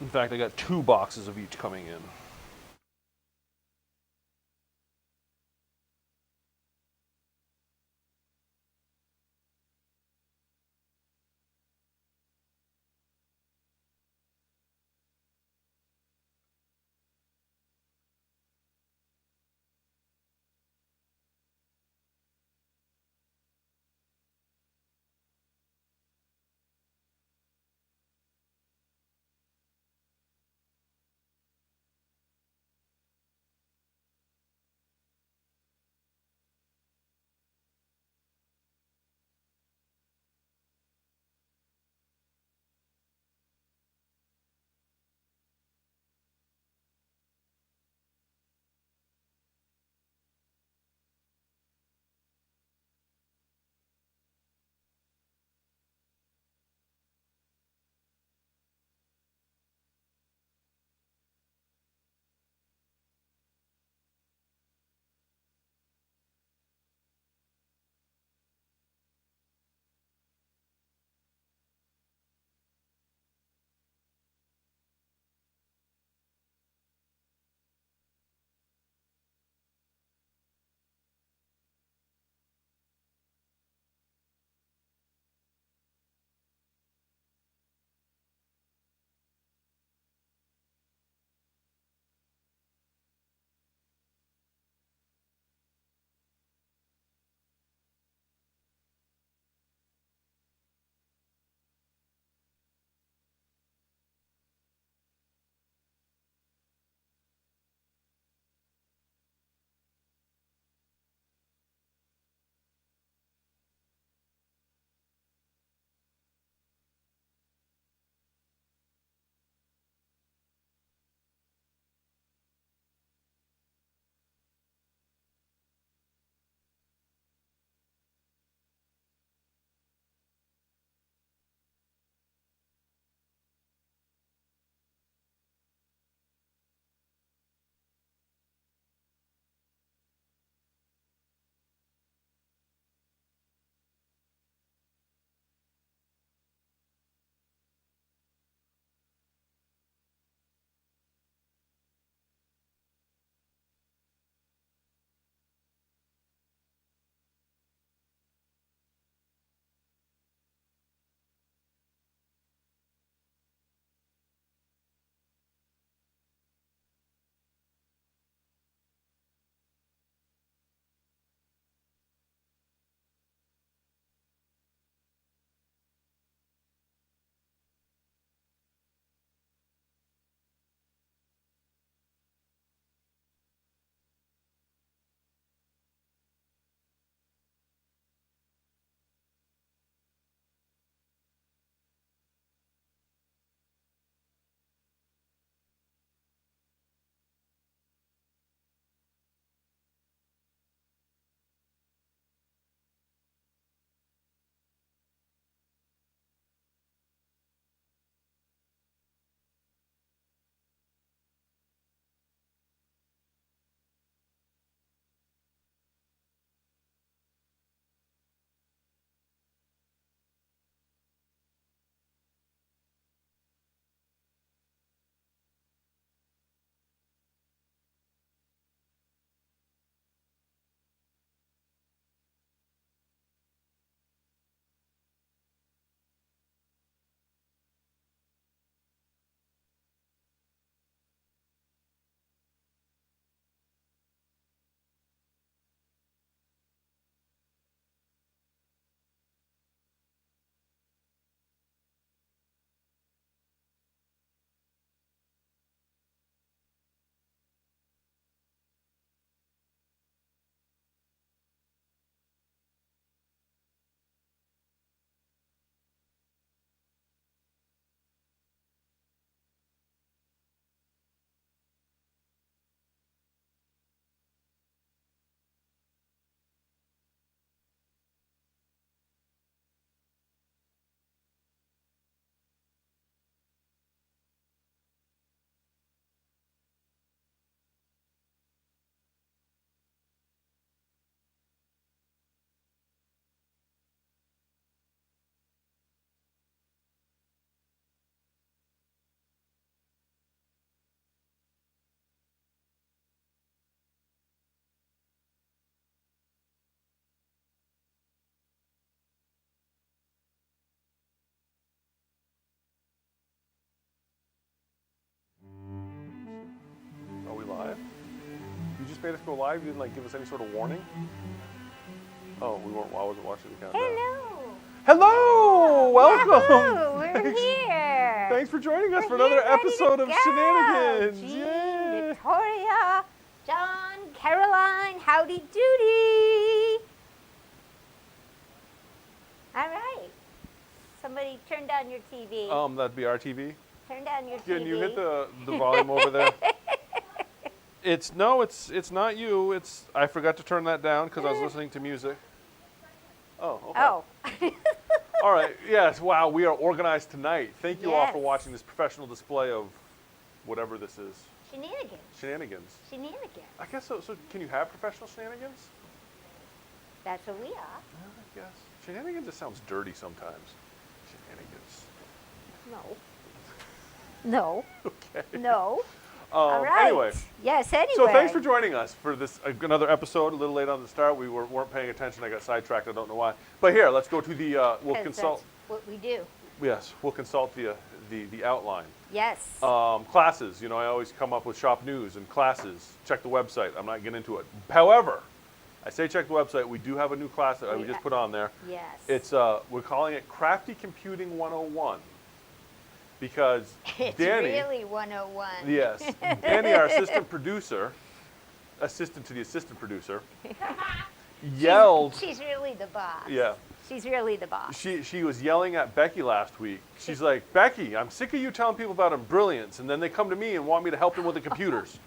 In fact, I got 2 boxes of each coming in. made us go live? You didn't like give us any sort of warning? Oh, I wasn't watching the countdown. Hello! Welcome! Yahoo! We're here! Thanks for joining us We're for another here, ready episode to of go. Shenanigans! Jean, Yay! Victoria, John, Caroline, howdy doody! All right. Somebody turn down your TV. That'd be our TV. Turn down your TV. Can you hit the volume over there? It's not you. I forgot to turn that down because I was listening to music. Oh, okay. Oh. All right. Yes. Wow. We are organized tonight. Thank you all for Yes. watching this professional display of whatever this is. Shenanigans. Shenanigans. I guess so. So can you have professional shenanigans? That's what we are. I guess. Shenanigans just sounds dirty sometimes. Shenanigans. No. Okay. No. All right. Anyway. Yes, anyway. So thanks for joining us for this another episode. A little late on the start. We weren't paying attention. I got sidetracked. I don't know why. But here, let's go to the. We'll 'Cause consult. That's what we do. Yes, we'll consult the outline. Yes. Classes. I always come up with shop news and classes. Check the website. I'm not getting into it. However, I say check the website. We do have a new class that we just put on there. Yes. It's we're calling it Crafty Computing 101 because It's Danny. really 101. Yes, Danny, our assistant to the assistant producer, yelled. She's really the boss. Yeah. She's really the boss. She was yelling at Becky last week. She's like, Becky, I'm sick of you telling people about Brilliance, and then they come to me and want me to help them with the computers.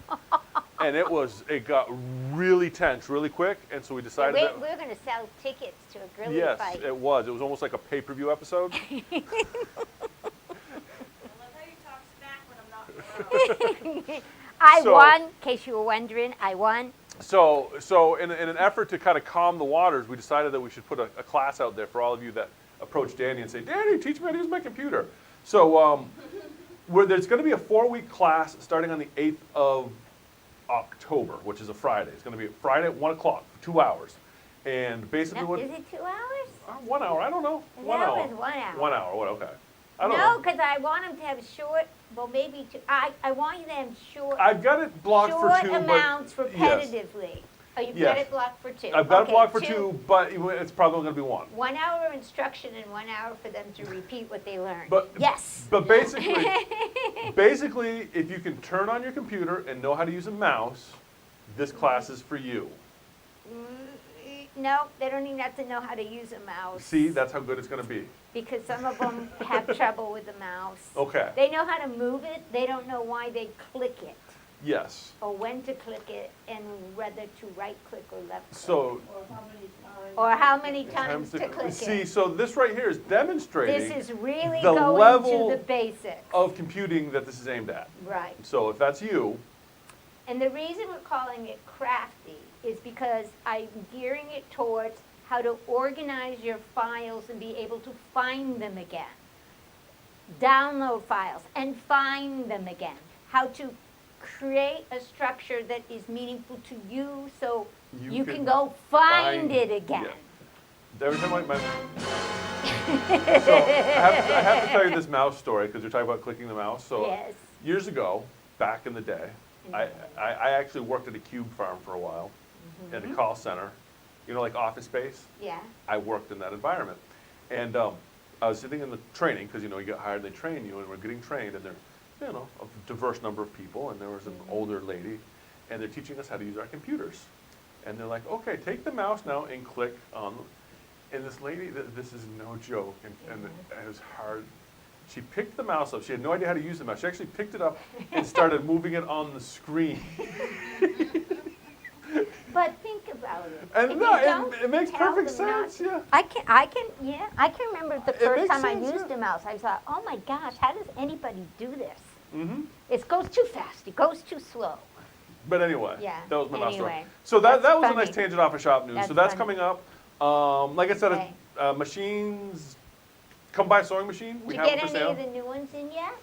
And it got really tense really quick, and so we decided that we're going to sell tickets to a grilling yes, fight. it was almost like a pay-per-view episode. I won, in case you were wondering, I won. So in an effort to kind of calm the waters, we decided that we should put a class out there for all of you that approach Danny and say, Danny, teach me how to use my computer. So there's going to be a 4-week class starting on the 8th of October, which is a Friday. It's going to be Friday at 1 o'clock for 2 hours. And basically No, is it 2 hours? 1 hour, I don't know. I 1 thought hour. it was 1 hour. 1 hour, what, okay. I don't No, know. because I want them to have short, well, maybe two. I want them short. I've got it blocked for 2, short amounts but repetitively. Oh, you've got it blocked for 2. I've got it Okay, blocked for 2, but it's probably going to be 1. 1 hour instruction and 1 hour for them to repeat what they learned. But yes. But basically, if you can turn on your computer and know how to use a mouse, this class is for you. No, they don't even have to know how to use a mouse. See, that's how good it's going to be. Because some of them have trouble with the mouse. Okay. They know how to move it. They don't know why they click it. Yes. Or when to click it and whether to right click or left click. So. Or how many times to click it. See, so this right here is demonstrating This is really the going level to the basics. of computing that this is aimed at. Right. So if that's you. And the reason we're calling it crafty is because I'm gearing it towards how to organize your files and be able to find them again. Download files and find them again. How to create a structure that is meaningful to you so you can go find it again. Yeah. Every time So I have to tell you this mouse story because you're talking about clicking the mouse. So yes. Years ago, back in the day, I actually worked at a cube farm for a while, at a call center, like Office Space. Yeah. I worked in that environment. And I was sitting in the training, because, you get hired, they train you, and we're getting trained, and they're, a diverse number of people, and there was an older lady, and they're teaching us how to use our computers. And they're like, okay, take the mouse now and click on them. And this lady, this is no joke, and it was hard. She picked the mouse up. She had no idea how to use the mouse. She actually picked it up and started moving it on the screen. But think about it. And no, it makes perfect sense, yeah. I can remember the first time I sense, used yeah. a mouse. I thought, oh my gosh, how does anybody do this? Mm-hmm. It goes too fast. It goes too slow. But anyway, Yeah, that was my mouse story. anyway, So that was that's a nice funny. tangent off of shop news. That's So that's funny. coming up. Like I said, Okay. machines. Come buy a sewing machine. We Did have you it get for any sale. of the new ones in yet?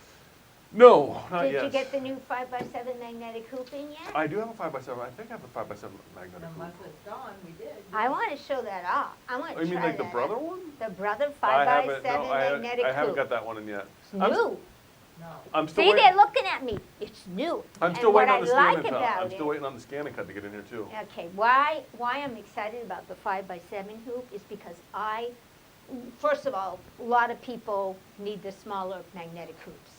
No, not Did yet. you get the new 5x7 magnetic hoop in yet? I do have a 5x7. I think I have a 5x7 magnetic hoop. Unless it's gone, we did. I want to show that off. I want to Oh, you try mean like the that. brother one? The brother I haven't. 5x7 No, magnetic I haven't hoop. got that one in yet. New. I'm still See, waiting. they're looking at me. It's new. I'm still And waiting what on the I scan like and cut. about I'm still it- waiting on the scan and cut to get in here too. Okay, why I'm excited about the 5x7 hoop is because first of all, a lot of people need the smaller magnetic hoops.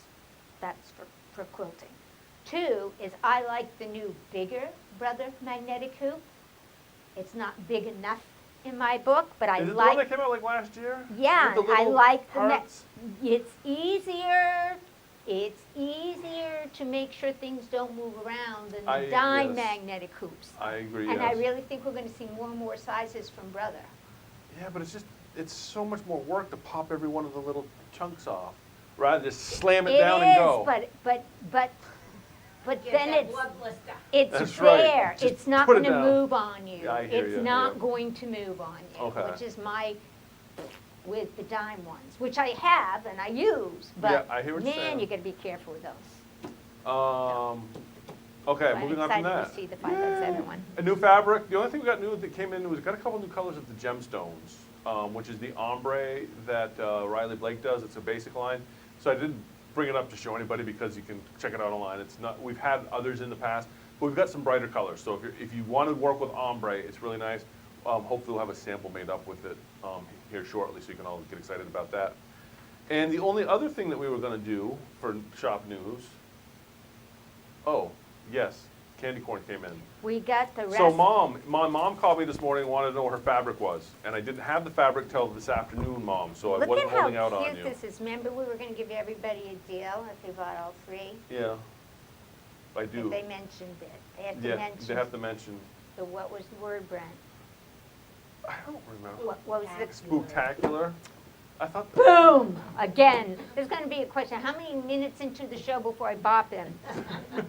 That's for quilting. Two is I like the new bigger Brother magnetic hoop. It's not big enough in my book, but I Is it the one that like, came out like last year? yeah, With the I little like the, hearts? it's easier to make sure things don't move around than the dime yes. magnetic hoops. I agree, And I yes. really think we're gonna see more and more sizes from Brother. Yeah, but it's so much more work to pop every one of the little chunks off, rather than just slam it down and go. It is, but Get then that it's, blood blister. it's That's right. there. Just It's not put it gonna down. move on you. Yeah, I hear It's you, not yeah. going to move on you, Okay. which is with the dime ones, which I have and I use, but I hear what you're man, saying. you gotta be careful with those. Okay, I'm moving on from excited that. to see the 5x7 Yay. one. A new fabric. The only thing we got new that came in was we got a couple new colors of the gemstones, which is the ombre that Riley Blake does. It's a basic line. So I didn't bring it up to show anybody because you can check it out online. It's not. We've had others in the past, but we've got some brighter colors. So if you want to work with ombre, it's really nice. Hopefully we'll have a sample made up with it here shortly, so you can all get excited about that. And the only other thing that we were going to do for shop news. Oh, yes, candy corn came in. We got the rest. So my mom called me this morning and wanted to know what her fabric was. And I didn't have the fabric till this afternoon, Mom, so I Look wasn't at holding out how on cute you. this is. Remember we were gonna give everybody a deal if they bought all three? Yeah, I But do. they mentioned it. They had to Yeah, mention. they have to mention, What was the word, Brent? I don't remember. What was the? Spooktacular? I thought, Boom! Again, there's gonna be a question, how many minutes into the show before I bop him? I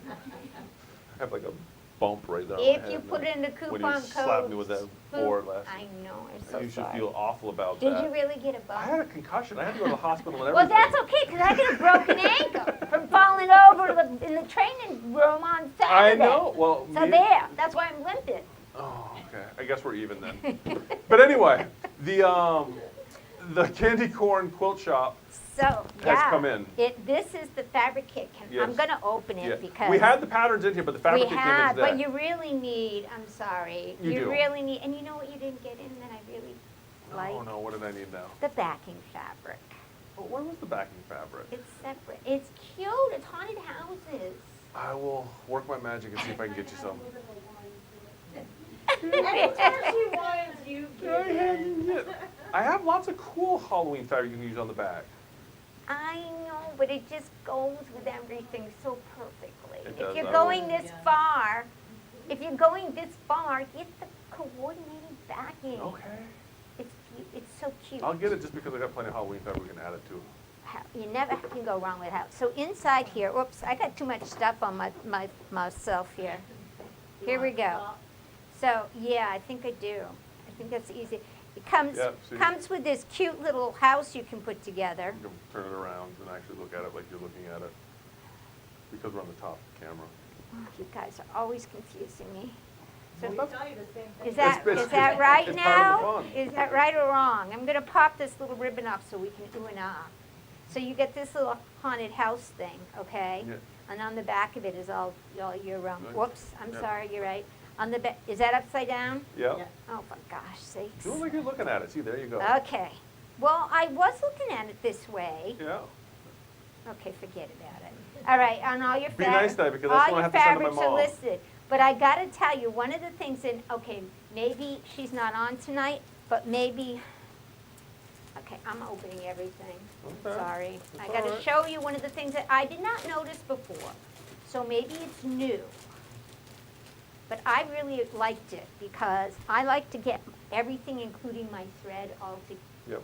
have like a bump right there on my If head you now. put in the When coupon you code. slapped me with that board last. I know, I'm so You should sorry. feel awful about Did that. you really get a I had bump? a concussion. I had to go to the hospital and Well, everything. that's okay, because I got a broken ankle from falling over in the training room on I Saturday. know, well. So there, that's why I'm limping. Oh, okay. I guess we're even then. But anyway, the candy corn quilt shop. So, yeah. come in. This is the fabric kit. I'm Yes. gonna open Yeah. it because. We had the patterns in here, but the fabric We kit came in had, today. but you really need, I'm sorry. You do. really need, and you know what you didn't get in that I really like? Oh no, what did I need now? The backing fabric. Well, where was the backing fabric? It's separate. It's cute. It's haunted houses. I will work my magic and see if I can get you some. Anytime she whines, you I have lots of cool Halloween fabric you can use on the back. I know, but it just goes with everything so perfectly. It If does, you're I going will. this far, get the coordinated backing. Okay. It's so cute. I'll get it just because I got plenty of Halloween fabric we can add it to. You never can go wrong with how. So inside here, oops, I got too much stuff on myself here. Here we go. So, yeah, I think I do. I think that's easy. It comes Yeah, see. comes with this cute little house you can put together. You can turn it around and actually look at it like you're looking at it. Because we're on the top camera. Oh, you guys are always confusing me. So We tell you the same thing. is that It's- right it's now? part of the fun. Is that right or wrong? I'm gonna pop this little ribbon off so we can ooh and ah. So you get this little haunted house thing, okay? Yeah. And on the back of it is all your Right. whoops, I'm Yeah. sorry, you're right. On the back, is that upside down? Yeah. Yeah. Oh, for gosh sakes. You look like you're looking at it. See, there you go. Okay. Well, I was looking at it this way. Yeah. Okay, forget about it. All right, on all your Be nice fabrics, though, because that's all what I your have to send to my fabrics are mom. listed. But I gotta tell you, one of the things okay, maybe she's not on tonight, but maybe, okay, I'm opening everything. Okay. Sorry. I That's gotta all right. show you one of the things that I did not notice before. So maybe it's new. But I really liked it because I like to get everything, including my thread, Yep.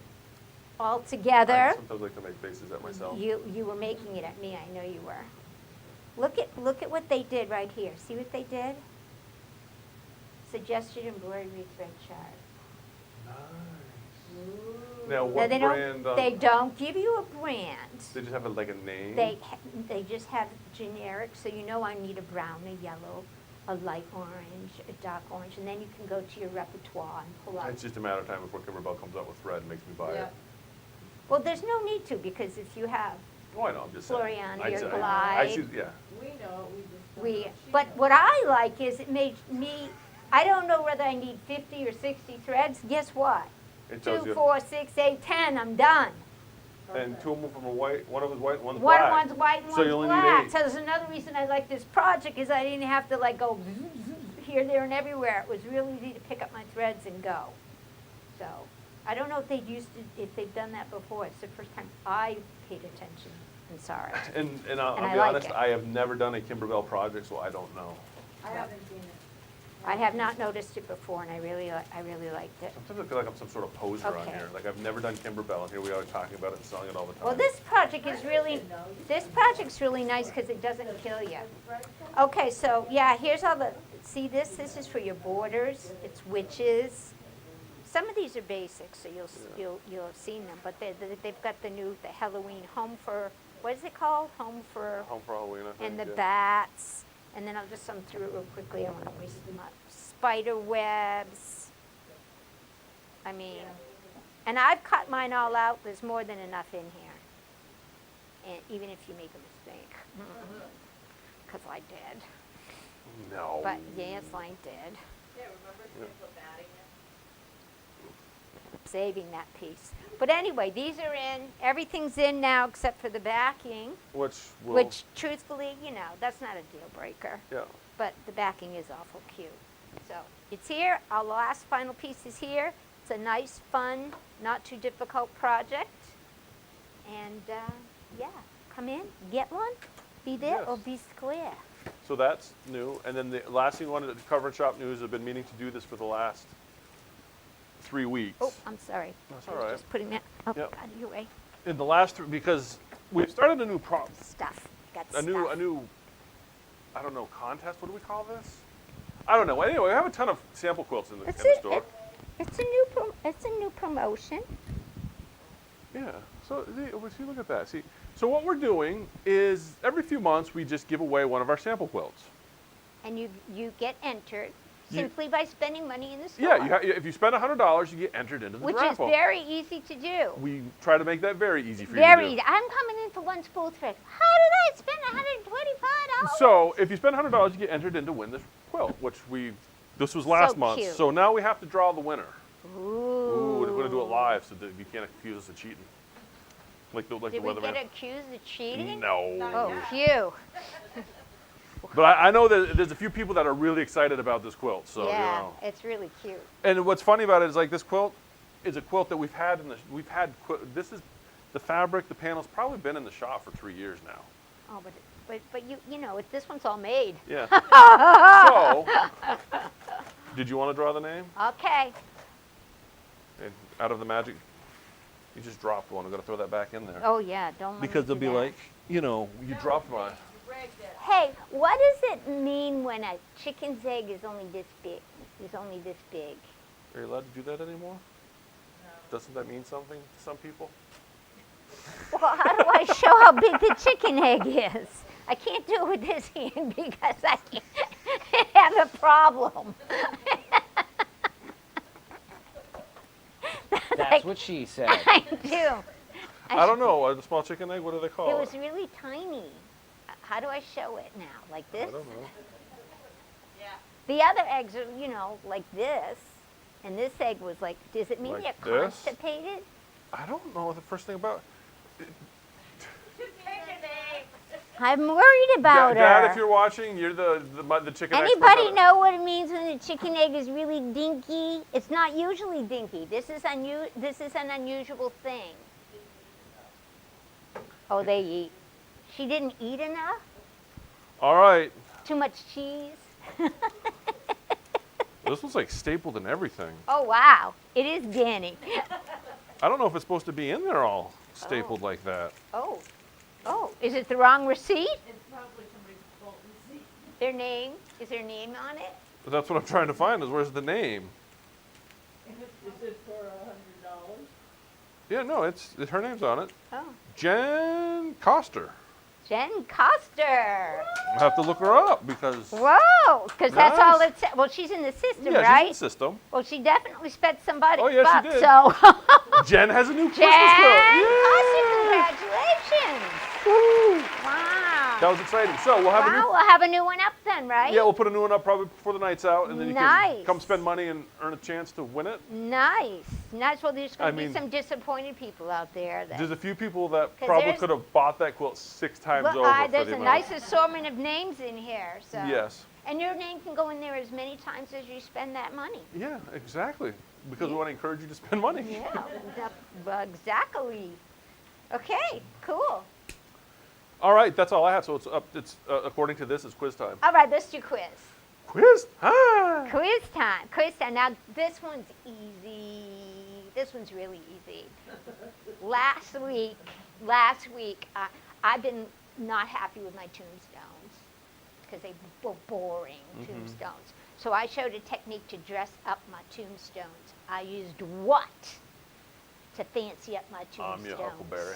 all I together. sometimes like to make faces at myself. You were making it at me, I know you were. Look at what they did right here. See what they did? Suggested embroidery thread chart. Nice. Now, Now, what brand? they don't give you a brand. They just have like a name. They just have generic, so you know I need a brown, a yellow, a light orange, a dark orange, and then you can go to your repertoire and pull out. It's just a matter of time before Kimberbell comes up with thread and makes me buy Yeah. it. Well, there's no need to, because if you have Oh, I know, I'm just saying. Floriana, I your see- I glide. see, yeah. We know, we just don't know. But what I like is it makes me, I don't know whether I need 50 or 60 threads. Guess what? It tells 2, you. 4, 6, 8, 10, I'm done. And two of them from a white, one of them white, one's One black. one's white and So you one's only need black. 8. So there's another reason I like this project is I didn't have to like go here, there, and everywhere. It was real easy to pick up my threads and go. So I don't know if if they've done that before. It's the first time I paid attention and saw it. And I'll And I be like honest, it. I have never done a Kimberbell project, so I don't know. I haven't seen it. I have not noticed it before, and I really liked it. Sometimes I feel like I'm some sort of poser on Okay. here. Like I've never done Kimberbell, and here we are talking about it and selling it all the time. Well, this project is really nice because it doesn't kill you. Okay, so yeah, here's all the, see this is for your borders, it's witches. Some of these are basic, so you'll have seen them, but they've got the Halloween home for, what is it called? Home for, Home for Halloween, I think. and the yeah. bats, and then I'll just sum through it real quickly, I won't waste them up. Spider webs, I mean, and I've cut mine all out, there's more than enough in here. And even if you make a mistake, because I did. No. But yes, I did. Yeah, remember simple batting it? Saving that piece. But anyway, these are in, everything's in now except for the backing, Which will. which truthfully, that's not a deal breaker. Yeah. But the backing is awful cute. So it's here, our last final piece is here. It's a nice, fun, not too difficult project. And yeah, come in, get one, be there or Yes. be square. So that's new. And then the last thing we wanted to cover in shop news, I've been meaning to do this for the last 3 weeks. Oh, I'm sorry. That's I all was right. just putting that, oh, Yep. out of your way. In the last because we've started a new Stuff, got a stuff. new I don't know, contest. What do we call this? I don't know. Anyway, we have a ton of sample quilts in the store. It's a new promotion. Yeah. So see, look at that. See, so what we're doing is every few months we just give away one of our sample quilts. And you get entered You- simply by spending money in the store. Yeah. If you spend $100, you get entered into the which is raffle. very easy to do. We try to make that very easy for you Very to easy. do. I'm coming in for one spool thread. How did I spend $125? So if you spend $100, you get entered in to win this quilt, which this was last month. cute. So now we have to draw the winner. Ooh. Ooh, we're gonna do it live, so that you can't accuse us of cheating. Like Did the we weatherman. get accused of cheating? No. Oh, phew. But I know that there's a few people that are really excited about this quilt. So Yeah, you know. it's really cute. And what's funny about it is like this quilt is a quilt that this is the fabric, the panel's probably been in the shop for 3 years now. Oh, but this one's all made. Yeah. So, did you want to draw the name? Okay. And out of the magic, you just dropped one. I'm gonna throw that back in there. Oh yeah, don't let me Because they'll do be that. like, you dropped mine. You rigged it. Hey, what does it mean when a chicken's egg is only this big? Are you allowed to do that anymore? Doesn't that mean something to some people? Well, how do I show how big the chicken egg is? I can't do it with this hand because I have a problem. That's what she said. I do. I don't know. A small chicken egg. What do they call It it? was really tiny. How do I show it now? Like I this? don't know. Yeah. The other eggs are, like this. And this egg was like, does it mean Like you're this? constipated? I don't know the first thing about. I'm worried about Dad, her. if you're watching, you're the chicken expert. Anybody know what it means when the chicken egg is really dinky? It's not usually dinky. This is an unusual thing. Oh, they eat. She didn't eat enough? All right. Too much cheese? This was like stapled and everything. Oh, wow. It is Danny. I don't know if it's supposed to be in there all stapled like that. Oh. Is it the wrong receipt? It's probably somebody's fault receipt. Their name? Is their name on it? But that's what I'm trying to find is where's the name? Is it for $100? Yeah, no, her name's on it. Oh. Jen Coster. Jen Coster. I'll have to look her up because Whoa. Because that's all Nice. it said. Well, she's in the system, yeah, right? she's in the system. Well, she definitely sped somebody's Oh, yes, she buck, did. so. Jen has a new Christmas Jen quilt. Coster, Yay! congratulations. That was exciting. So we'll have a new. Wow, we'll have a new one up then, right? Yeah, we'll put a new one up probably before the night's out, and then you can Nice. come spend money and earn a chance to win it. Nice. Nice. Well, there's going I to be mean, some disappointed people out there. That, There's a few people that 'Cause probably there's- could have bought that quilt 6 times well, over for there's the a amount. nice assortment of names in here. So. Yes. And your name can go in there as many times as you spend that money. Yeah, exactly. Because we want to encourage you to spend money. Yeah, exactly. Okay, cool. All right, that's all I have. So it's up. It's according to this, it's quiz time. All right, let's do quiz. Quiz time. Quiz time. Quiz time. Now, this one's easy. This one's really easy. Last week, I've been not happy with my tombstones because they were boring tombstones. So I showed a technique to dress up my tombstones. I used what to fancy up my tombstones? I'm your Huckleberry.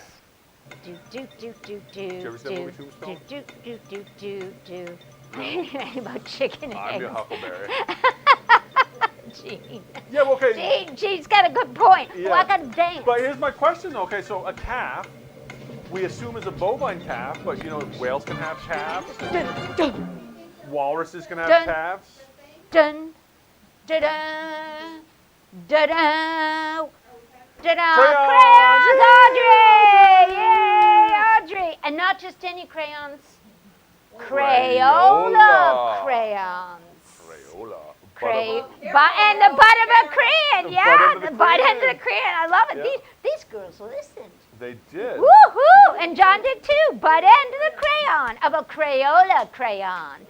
Do do do do do you ever see that movie Tombstone? do do do do do. About chicken eggs. I'm your Huckleberry. Gene. Yeah, well, okay. Gene's got a good point. Yeah. Well, I got to dance. But here's my question. Okay, so a calf, we assume is a bovine calf, but you know whales can have calves. Dun, dun, Walruses can have Dun. calves. dun, da da, da da, da da. Crayons! Crayons, Audrey! Yay, Audrey! And not just any crayons. Crayola crayons. Crayola. And the butt of a crayon, The yeah, butt end of the the butt crayon. end of the crayon. I love it. Yeah. These girls listened. They did. Woohoo! And John did too. Butt end of the crayon of a Crayola crayon,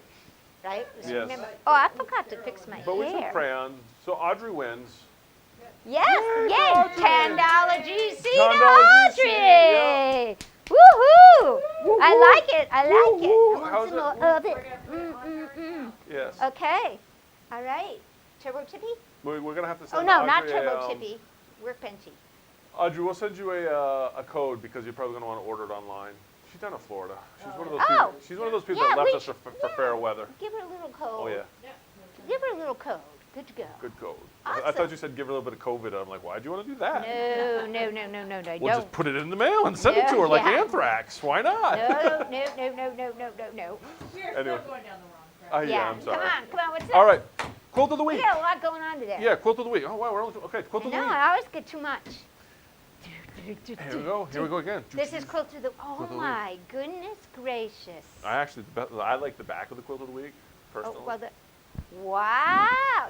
right? Yes. Remember? Oh, I forgot to fix my But we hair. took crayons, so Audrey wins. Yes, Yay, yay! Audrey. $10 GC to $10 GC, Audrey. Woohoo! I like it. I like it. Woo-hoo. I want How's some it? more of it. Yes. Okay. All right. Turbo Tippy? We're gonna have to Oh send. no, not Audrey a, Turbo Tippy. Workbenchy. Audrey, we'll send you a code because you're probably gonna want to order it online. She's down in Florida. She's one of those. Oh. People, she's one of those people Yeah, that left we us for should- fair weather. Give her a little code. Oh yeah, Give her a little code. Good to go. good code. I Awesome. thought you said give her a little bit of COVID. I'm like, why'd you want to do that? No. We'll just put it in the mail and send it to her like Yeah. anthrax. Why not? No. We're Anyway. still going down the wrong track. Yeah, I'm sorry. Come on, what's up? All right, quilt of the We week. got a lot going on today. Yeah, quilt of the week. Oh wow, we're only okay. Quilt of the No, week. I always get too much. Here we go. Here we go again. This is quilt of the. Oh Quilt of the week. my goodness gracious. I like the back of the quilt of the week personally. Oh well, wow.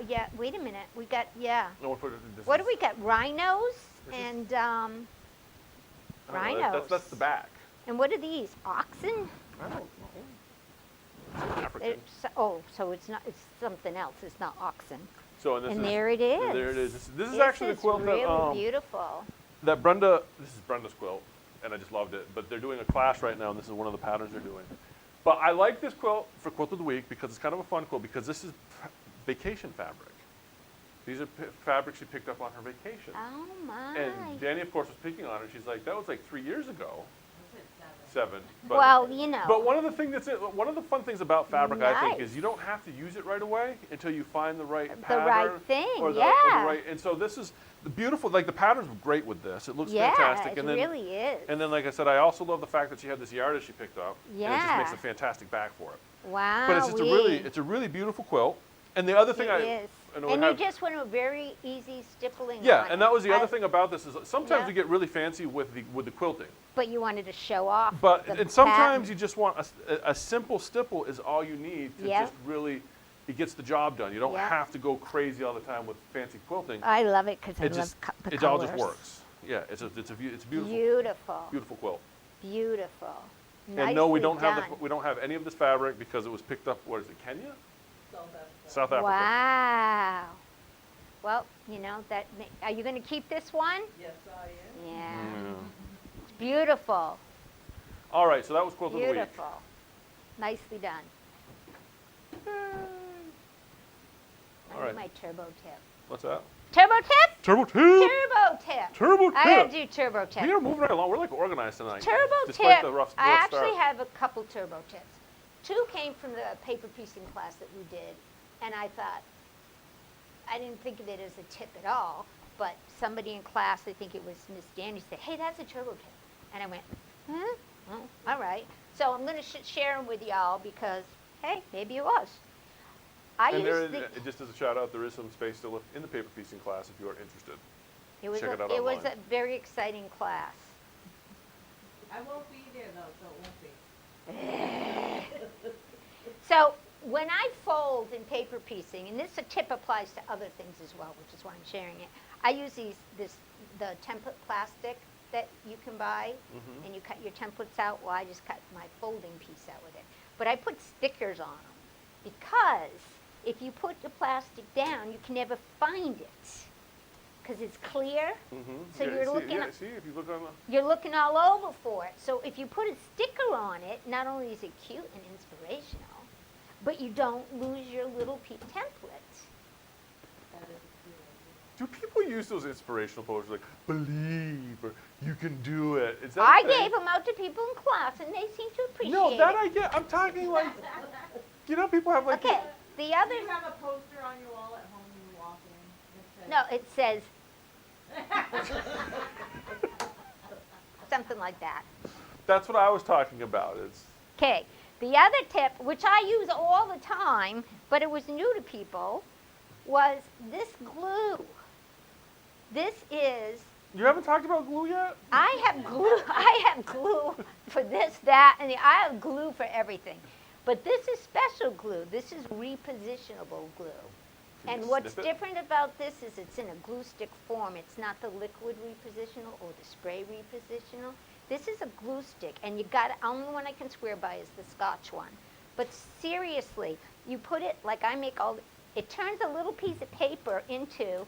Yeah. Wait a minute. We got No, we'll put it in this What is- do we got? Rhinos This is- and I don't know, rhinos. That's the back. And what are these? Oxen? I don't know. It's African. So it's not. It's something else. It's not oxen. So and this And is, there it is. and there it is. This is actually the quilt really that beautiful. that Brenda. This is Brenda's quilt, and I just loved it. But they're doing a class right now, and this is one of the patterns they're doing. But I like this quilt for quilt of the week because it's kind of a fun quilt because this is vacation fabric. These are fabrics she picked up on her vacation. Oh my. And Danny, of course, was picking on her. She's like, "That was like 3 years ago." 7. But, Well, you know. But one of the fun things about fabric, I think, Nice. is you don't have to use it right away until you find the right The pattern. right thing, or the yeah. right. And so this is the beautiful. Like the pattern's great with this. It looks yeah, fantastic. it And then, really is. and then, like I said, I also love the fact that she had this yarda she picked up. And it just makes Yeah. a fantastic back for it. Wow. But it's a really beautiful quilt. And the other thing It is. and And we you have- just went a very easy stippling. yeah, on and it. that was the other I- thing about this is sometimes Yeah. we get really fancy with the quilting. But you wanted to show off. But the and sometimes pattern. you just want a simple stipple is all you need to Yep. just really, it gets the job done. You don't Yep. have to go crazy all the time with fancy quilting. I love it because I It love just the it all just colors. works. Yeah, it's a beautiful Beautiful. beautiful quilt. Beautiful. And no, we Nicely don't done. we don't have any of this fabric because it was picked up. What is it, Kenya? South Africa. Wow. Well, you know that. Are you going to keep this one? Yes, I am. Yeah. Mm. It's beautiful. All right, so that was quilt of the week. Beautiful. Nicely done. All I right. need my turbo tip. What's that? Turbo tip? Turbo tip. Turbo tip. Turbo tip. I gotta do turbo tip. We are moving right along. We're like organized tonight. Turbo despite tip. The rough I actually start. have a couple turbo tips. 2 came from the paper piecing class that we did, and I thought, I didn't think of it as a tip at all, but somebody in class, I think it was Miss Danny, said, hey, that's a turbo tip. And I went, huh? Oh, all right. So I'm going to share them with y'all because, hey, maybe it was. And just as a shout out, there is some space still in the paper piecing class if you are interested. It was Check it out it was online. a very exciting class. I won't be there though, so it won't be. So when I fold in paper piecing, and this a tip applies to other things as well, which is why I'm sharing it. I use the template plastic that you can buy, and you cut your templates out. Well, I just cut my folding piece out with it. But I put stickers on them because if you put the plastic down, you can never find it because it's clear. So you're looking. See, if you look on the. You're looking all over for it. So if you put a sticker on it, not only is it cute and inspirational, but you don't lose your little template. That is a good idea. Do people use those inspirational posters like "believe" or "you can do it"? Is that a I thing? gave them out to people in class, and they seem to appreciate No, that it. I get. I'm talking like, you know, people have like. Okay, the Do other, you have a poster on your wall at home when you walk in? no, it says something like that. That's what I was talking about. It's. Okay, the other tip, which I use all the time, but it was new to people, was this glue. This is, You haven't talked about glue yet? I have glue for this, that, and I have glue for everything. But this is special glue. This is repositionable glue. Can And you what's snip it? different about this is it's in a glue stick form. It's not the liquid repositional or the spray repositional. This is a glue stick, and you got only one I can swear by is the Scotch one. But seriously, you put it like I make all. It turns a little piece of paper into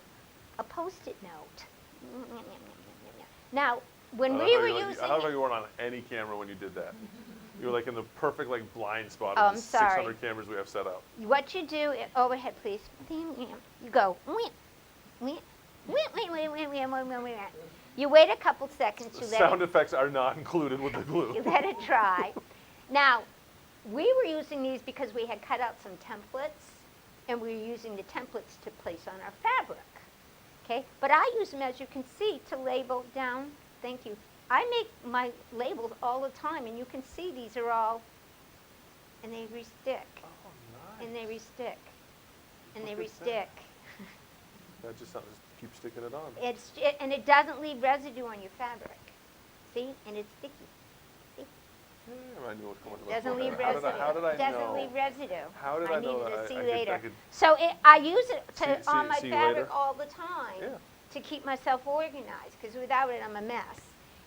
a Post-it note. Now, when we were using I love how it, you weren't on any camera when you did that. You were like in the perfect like blind spot Oh, of I'm the sorry. 600 cameras we have set up. what you do, overhead please, you go, you wait a couple seconds, The you let sound it, effects are not included with the you glue. let it dry. Now, we were using these because we had cut out some templates, and we were using the templates to place on our fabric. Okay, but I use them, as you can see, to label down. Thank you. I make my labels all the time, and you can see these are all, and they re-stick, Oh, and nice. they re-stick, and they Look at that. re-stick. That just sounds, just keep sticking it on. And it doesn't leave residue on your fabric. See, and it's sticky. Yeah, I knew what was coming to my Doesn't forehead. leave residue. How did I know? Doesn't leave residue. How did I know needed that to see I could- later. I could- So I use it to, See- on my see you fabric later? all the time Yeah. to keep myself organized, because without it, I'm a mess.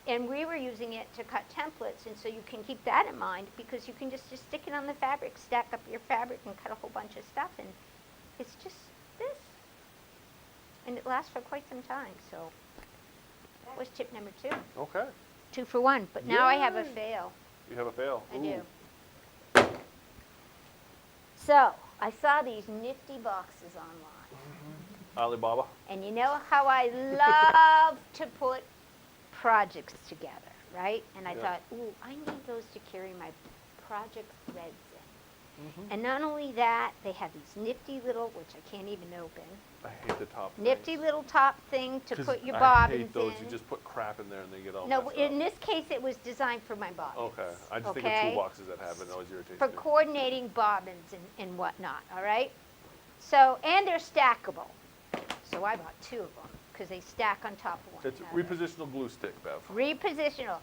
And we were using it to cut templates, and so you can keep that in mind, because you can just stick it on the fabric, stack up your fabric, and cut a whole bunch of stuff, and it's just this. And it lasts for quite some time, so that was tip number 2. Okay. 2 for 1, but now I have a Yay. fail. You have a fail. I Ooh. do. So, I saw these nifty boxes online. Alibaba. And you know how I love to put projects together, right? And I Yeah. thought, ooh, I need those to carry my project threads in. And not only that, they have these nifty little, which I can't even open, I hate the top nifty things. little top thing to 'Cause put your I bobbins hate those. in. You just put crap in there and they get all No, messed in up. this case, it was designed for my bobbins. Okay. I just think okay? of toolboxes that have it and it always irritates For me. coordinating bobbins and whatnot, all right? So, and they're stackable. So I bought 2 of them, because they stack on top of one It's another. repositional glue stick, Bev. Repositional.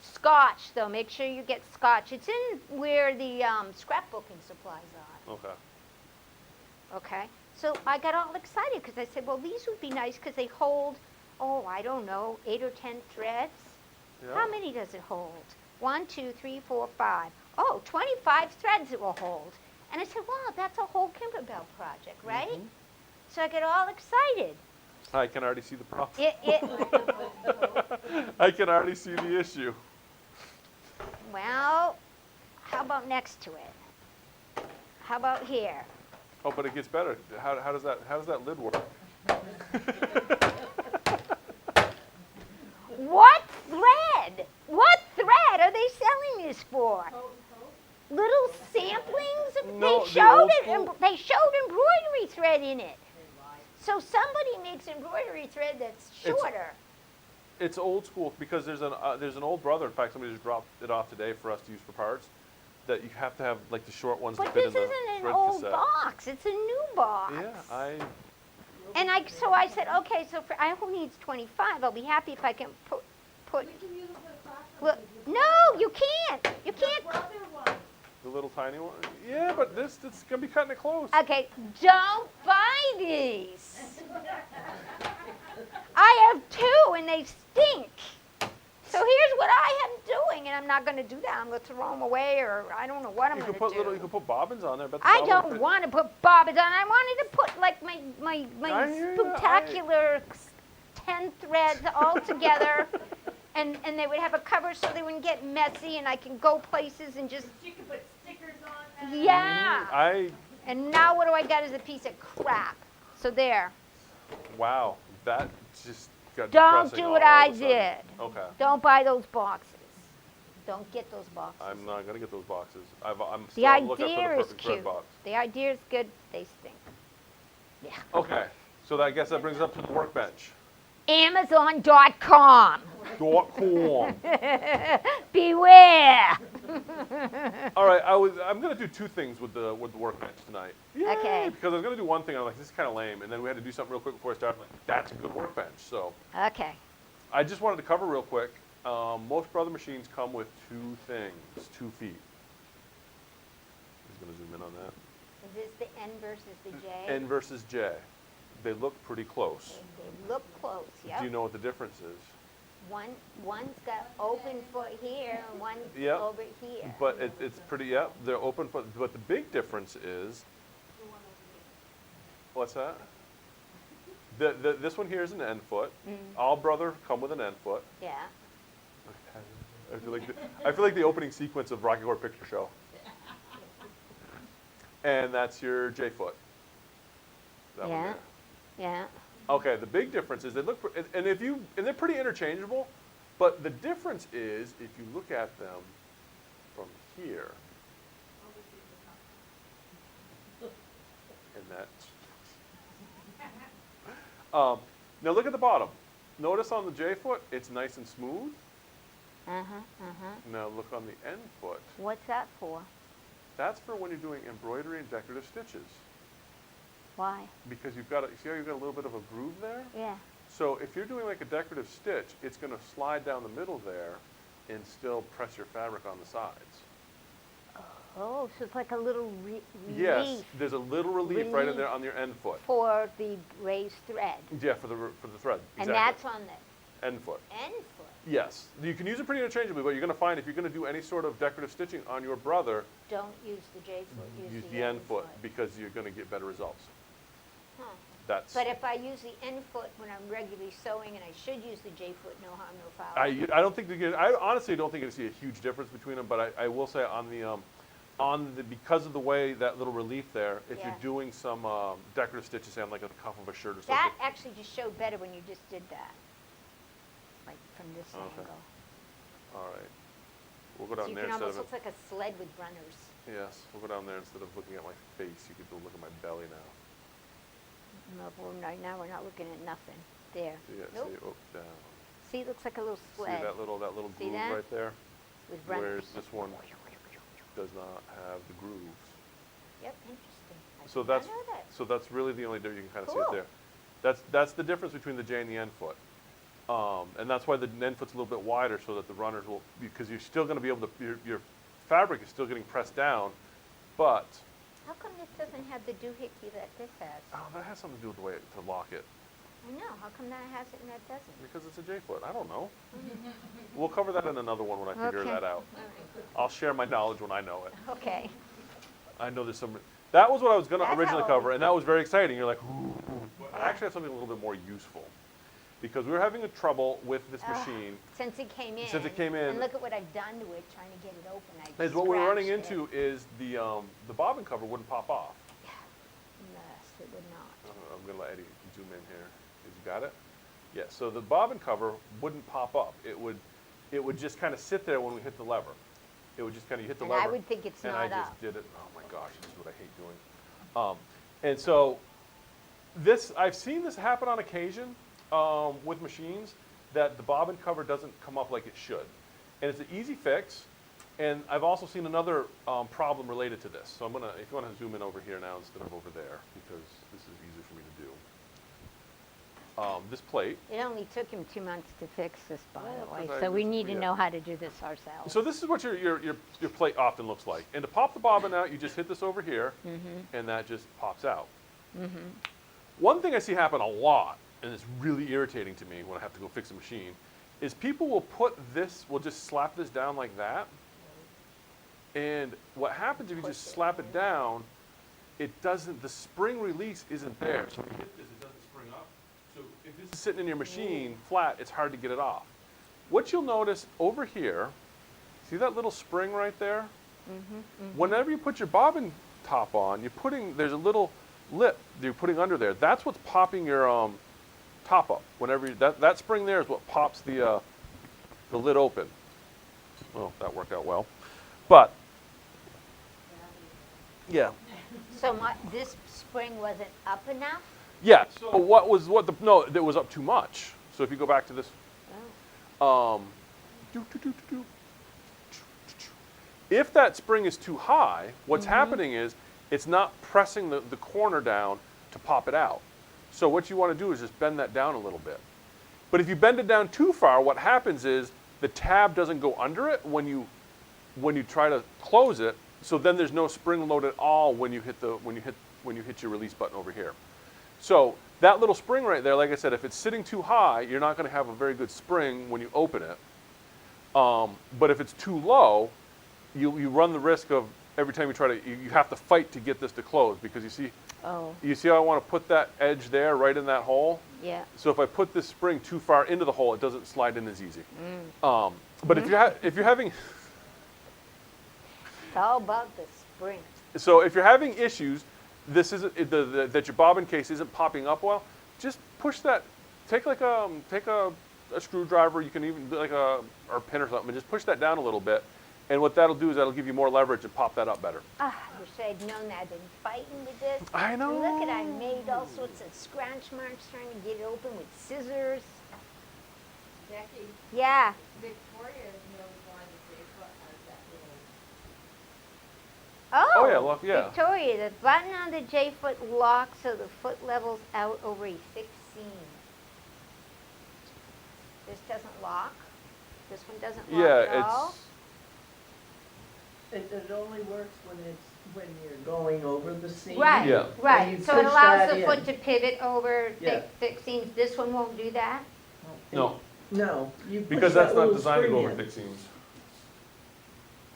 Scotch, though, make sure you get scotch. It's in where the scrapbooking supplies are, Okay. okay? So I got all excited, because I said, well, these would be nice, because they hold, oh, I don't know, 8 or 10 threads. Yeah. How many does it hold? 1, 2, 3, 4, 5. Oh, 25 threads it will hold. And I said, wow, that's a whole Kimberbell project, right? Mm-hmm. So I get all excited. I can already see the problem. It I can already see the issue. well, how about next to it? How about here? Oh, but it gets better. How does that lid work? What thread? What thread are they selling this for? Coat and coat? Little samplings? No, they the showed old it. school- They showed embroidery thread in it. They lied. So somebody makes embroidery thread that's It's- shorter. It's old school because there's an old brother. In fact, somebody just dropped it off today for us to use for parts. That you have to have like the short ones But to fit this in the isn't an thread old cassette. box, it's a new box. Yeah, So I said, okay, so who needs 25? I'll be happy if I can put, We can use them for the classroom. well, if you no, want. you can't. You Your can't. brother won. the little tiny one. Yeah, but it's gonna be cutting it close. Okay, don't buy these. I have 2 and they stink. So here's what I am doing, and I'm not going to do that. I'm going to throw them away, or I don't know what I'm You going could to put do. you could put bobbins on there. But I don't want to put bobbins on. I wanted to put like my I hear ya. spectacular 10 threads all together, and they would have a cover so they wouldn't get messy, and I can go places and just, You can put stickers on. yeah. And now what do I got is a piece of crap. So there. Wow, that just got Don't depressing do what all I of a sudden. did. Okay. Don't buy those boxes. Don't get those boxes. I'm not gonna get those boxes. I'm The still on the lookout for idea the is perfect thread cute. box. The idea is good. They stink. Yeah. Okay, so I guess that brings us up to the workbench. Amazon.com. .com. Beware. All right, I'm gonna do 2 things with the workbench tonight. Yay, Okay. Because I was gonna do one thing, I'm like, this is kind of lame, and then we had to do something real quick before I started. I'm like, that's a good workbench. So Okay. I just wanted to cover real quick. Most brother machines come with 2 things, 2 feet. Just gonna zoom in on that. Is this the N versus the J? N versus J. They look pretty close. They look close. Yep. Do you know what the difference is? One's got open foot here, and one's Yep. over here. But it's pretty. Yeah, they're open. But the big difference is. What's that? This one here is an N foot. All brother come with an N foot. Yeah. I feel like the opening sequence of Rocky Horror Picture Show. And that's your J foot. That one Yeah. there. Yeah. Okay, the big difference is they look, and they're pretty interchangeable, but the difference is if you look at them from here, and that. Now look at the bottom. Notice on the J foot, it's nice and smooth. Now look on the N foot. What's that for? That's for when you're doing embroidery and decorative stitches. Why? Because see how you've got a little bit of a groove there? Yeah. So if you're doing like a decorative stitch, it's going to slide down the middle there and still press your fabric on the sides. Oh, so it's like a little relief Yes, there's a little relief right in there on your end foot. for the raised thread. Yeah, for the thread. And Exactly. that's on the End foot. end foot. Yes, you can use it pretty interchangeably, but you're going to find if you're going to do any sort of decorative stitching on your brother, Don't use the J foot, use the end foot because you're going to get better results. Huh. That's. But if I use the end foot when I'm regularly sewing, and I should use the J foot, no harm, no foul. I don't think I honestly don't think you see a huge difference between them, but I will say on the because of the way that little relief there, if Yeah. you're doing some decorative stitches, say on like the cuff of a shirt or something. That actually just showed better when you just did that, like from this Okay. angle. All right, we'll go So down you there can instead almost of look like a sled with runners. yes, we'll go down there instead of looking at my face. You could look at my belly now. No, now we're not looking at nothing. There. See, Nope. see, oh, down. See, it looks like a little sled See that little See groove that? right there? with runners. Whereas this one does not have the grooves. Yep, interesting. I So did not that's know that. so that's really the only difference. You can kind of see Cool. it there. That's the difference between the J and the N foot. And that's why the N foot's a little bit wider so that the runners will, because you're still going to be able to, your fabric is still getting pressed down, but, How come this doesn't have the doohickey that this has? oh, that has something to do with the way to lock it, I know, how come that has it and that doesn't? because it's a J foot. I don't know. We'll cover that in another one when I figure Okay. that out. I'll share my knowledge when I know it. Okay. I know there's some, that was what I was going to That's originally how- cover, and that was very exciting. You're like, ooh. But I actually have something a little bit more useful. Because we were having a trouble with this machine. Since it came in. Since it came in- And look at what I've done to it, trying to get it open. I Is what we're running scratched into is the bobbin cover wouldn't pop off. Yes, it would not. I'm going to let Eddie zoom in here. You got it? Yeah, so the bobbin cover wouldn't pop up. It would just kind of sit there when we hit the lever. It would just kind of, you hit the And lever. I would think it's and not I just up. did it. Oh my gosh, this is what I hate doing. And so this, I've seen this happen on occasion with machines, that the bobbin cover doesn't come up like it should. And it's an easy fix. And I've also seen another problem related to this. So I'm gonna, if you wanna zoom in over here now instead of over there, because this is easier for me to do. This plate. It only took him 2 months to fix this, by Well, the way, 'cause I so we just- need to yeah. know how to do this ourselves. So this is what your plate often looks like. And to pop the bobbin out, you just hit this over here, and that just pops out. One thing I see happen a lot, and it's really irritating to me when I have to go fix a machine, is people will put this, will just slap this down like that. And what happens if you just slap it down, it doesn't, the spring release isn't there. So when you hit this, it doesn't spring up. So if this is sitting in your machine flat, it's hard to get it off. What you'll notice over here, see that little spring right there? Whenever you put your bobbin top on, you're putting, there's a little lip that you're putting under there. That's what's popping your top up. Whenever you, that spring there is what pops the lid open. Well, that worked out well. But, yeah. So this spring wasn't up enough? Yeah, so no, it was up too much. So if you go back to this, if that spring is too high, what's happening is it's not pressing the corner down to pop it out. So what you want to do is just bend that down a little bit. But if you bend it down too far, what happens is the tab doesn't go under it when you try to close it. So then there's no spring load at all when you hit your release button over here. So that little spring right there, like I said, if it's sitting too high, you're not going to have a very good spring when you open it. But if it's too low, you run the risk of every time you try to, you have to fight to get this to close, because you see how I want to put that edge there right in that hole? Yeah. So if I put this spring too far into the hole, it doesn't slide in as easy. But if you're having It's all about the spring. So if you're having issues, this isn't that your bobbin case isn't popping up well, just push that. Take a screwdriver. You can even do like or a pin or something, and just push that down a little bit. And what that'll do is that'll give you more leverage and pop that up better. I wish I'd known that. I've been fighting with this. I know. And look at, I made all sorts of scratch marks trying to get it open with scissors. Becky, Yeah. Victoria knows why the J-foot has that little. Oh, yeah, look, yeah. Victoria, the button on the J-foot locks so the foot levels out over a thick seam. This doesn't lock. This one doesn't lock at all. It only works when you're going over the seam. Right, Yeah. And right. you So it push allows that the in. foot to pivot over Yeah. thick seams. This one won't do that? No, No, you push because that that's not little designed to go spring over in. thick seams.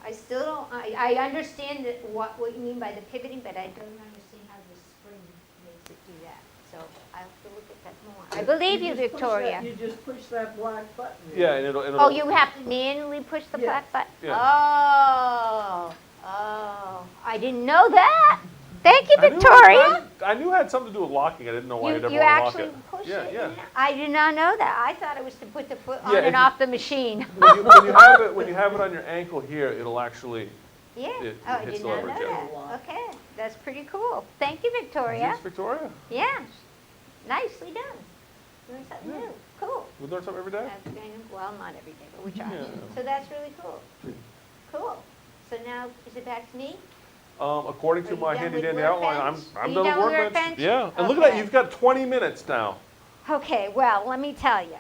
I still don't, I understand that what you mean by the pivoting, but I don't understand how the spring makes it do that. So I'll have to look at that more. I believe you, just push that- Victoria. You just push that black button in. Yeah, and it'll. Oh, you have to manually push the Yeah. black button? Yeah. Oh, I didn't know that. Thank you, I knew Victoria. I knew it had something to do with locking. I didn't know why you'd ever You want to lock actually it. push Yeah, it? yeah. in? I did not know that. I thought it was to put the foot on Yeah, and if off the machine. When you have it on your ankle here, it'll actually. Yeah, It oh, I hits did the not leverage, know yeah. that. Okay, that's pretty cool. Thank you, Victoria. Yes, Victoria. Yeah, nicely done. Doing something Yeah. new. Cool. We learn something every day. That's kind of, well, not every day, but we try. Yeah. So that's really cool. Cool. So now, is it back to me? According Are to you my done handy with dandy workbench? outline, Are I'm you done with done with workbench. workbench? Yeah, and look at that, Okay. you've got 20 minutes now. Okay, well, let me tell you.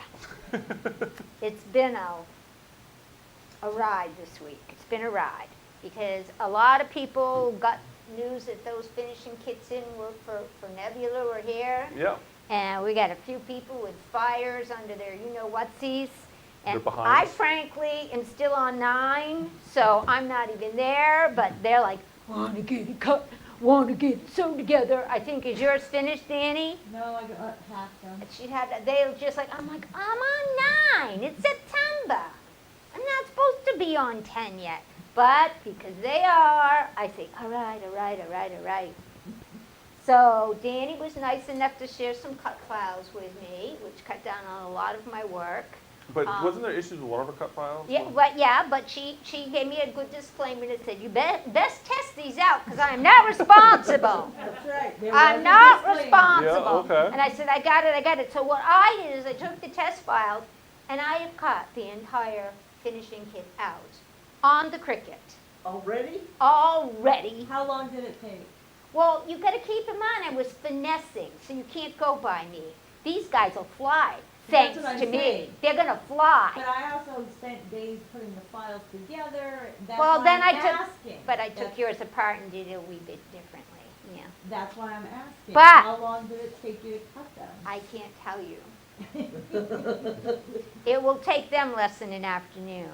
It's been a ride this week. It's been a ride. Because a lot of people got news that those finishing kits in were for Nebula were here. Yeah. And we got a few people with fires under their you-know-whatsies. They're And behind I us. frankly am still on 9, so I'm not even there, but they're like, want to get it cut, want to get it sewn together. I think, is yours finished, Danny? No, I got half done. And she had, they were just like, I'm like, I'm on 9, it's September. I'm not supposed to be on 10 yet. But because they are, I say, all right. So Danny was nice enough to share some cut files with me, which cut down on a lot of my work. But wasn't there issues with one of our cut files? Yeah, but she gave me a good disclaimer that said, you best test these out because I'm not responsible. That's right. There I'm was a not disclaimer. responsible. Yeah, okay. And I said, I got it. So what I did is I took the test files And I have cut the entire finishing kit out on the Cricut Already? already. How long did it take? Well, you gotta keep in mind, I was finessing, so you can't go by me. These guys will fly, That's thanks what I'm to me. saying. They're gonna fly. But I also spent days putting the files together. That's Well, why then I'm I took, asking. but I took That's- yours apart and did it a wee bit differently, yeah. That's why I'm asking. But- How long did it take you to cut them? I can't tell you. It will take them less than an afternoon.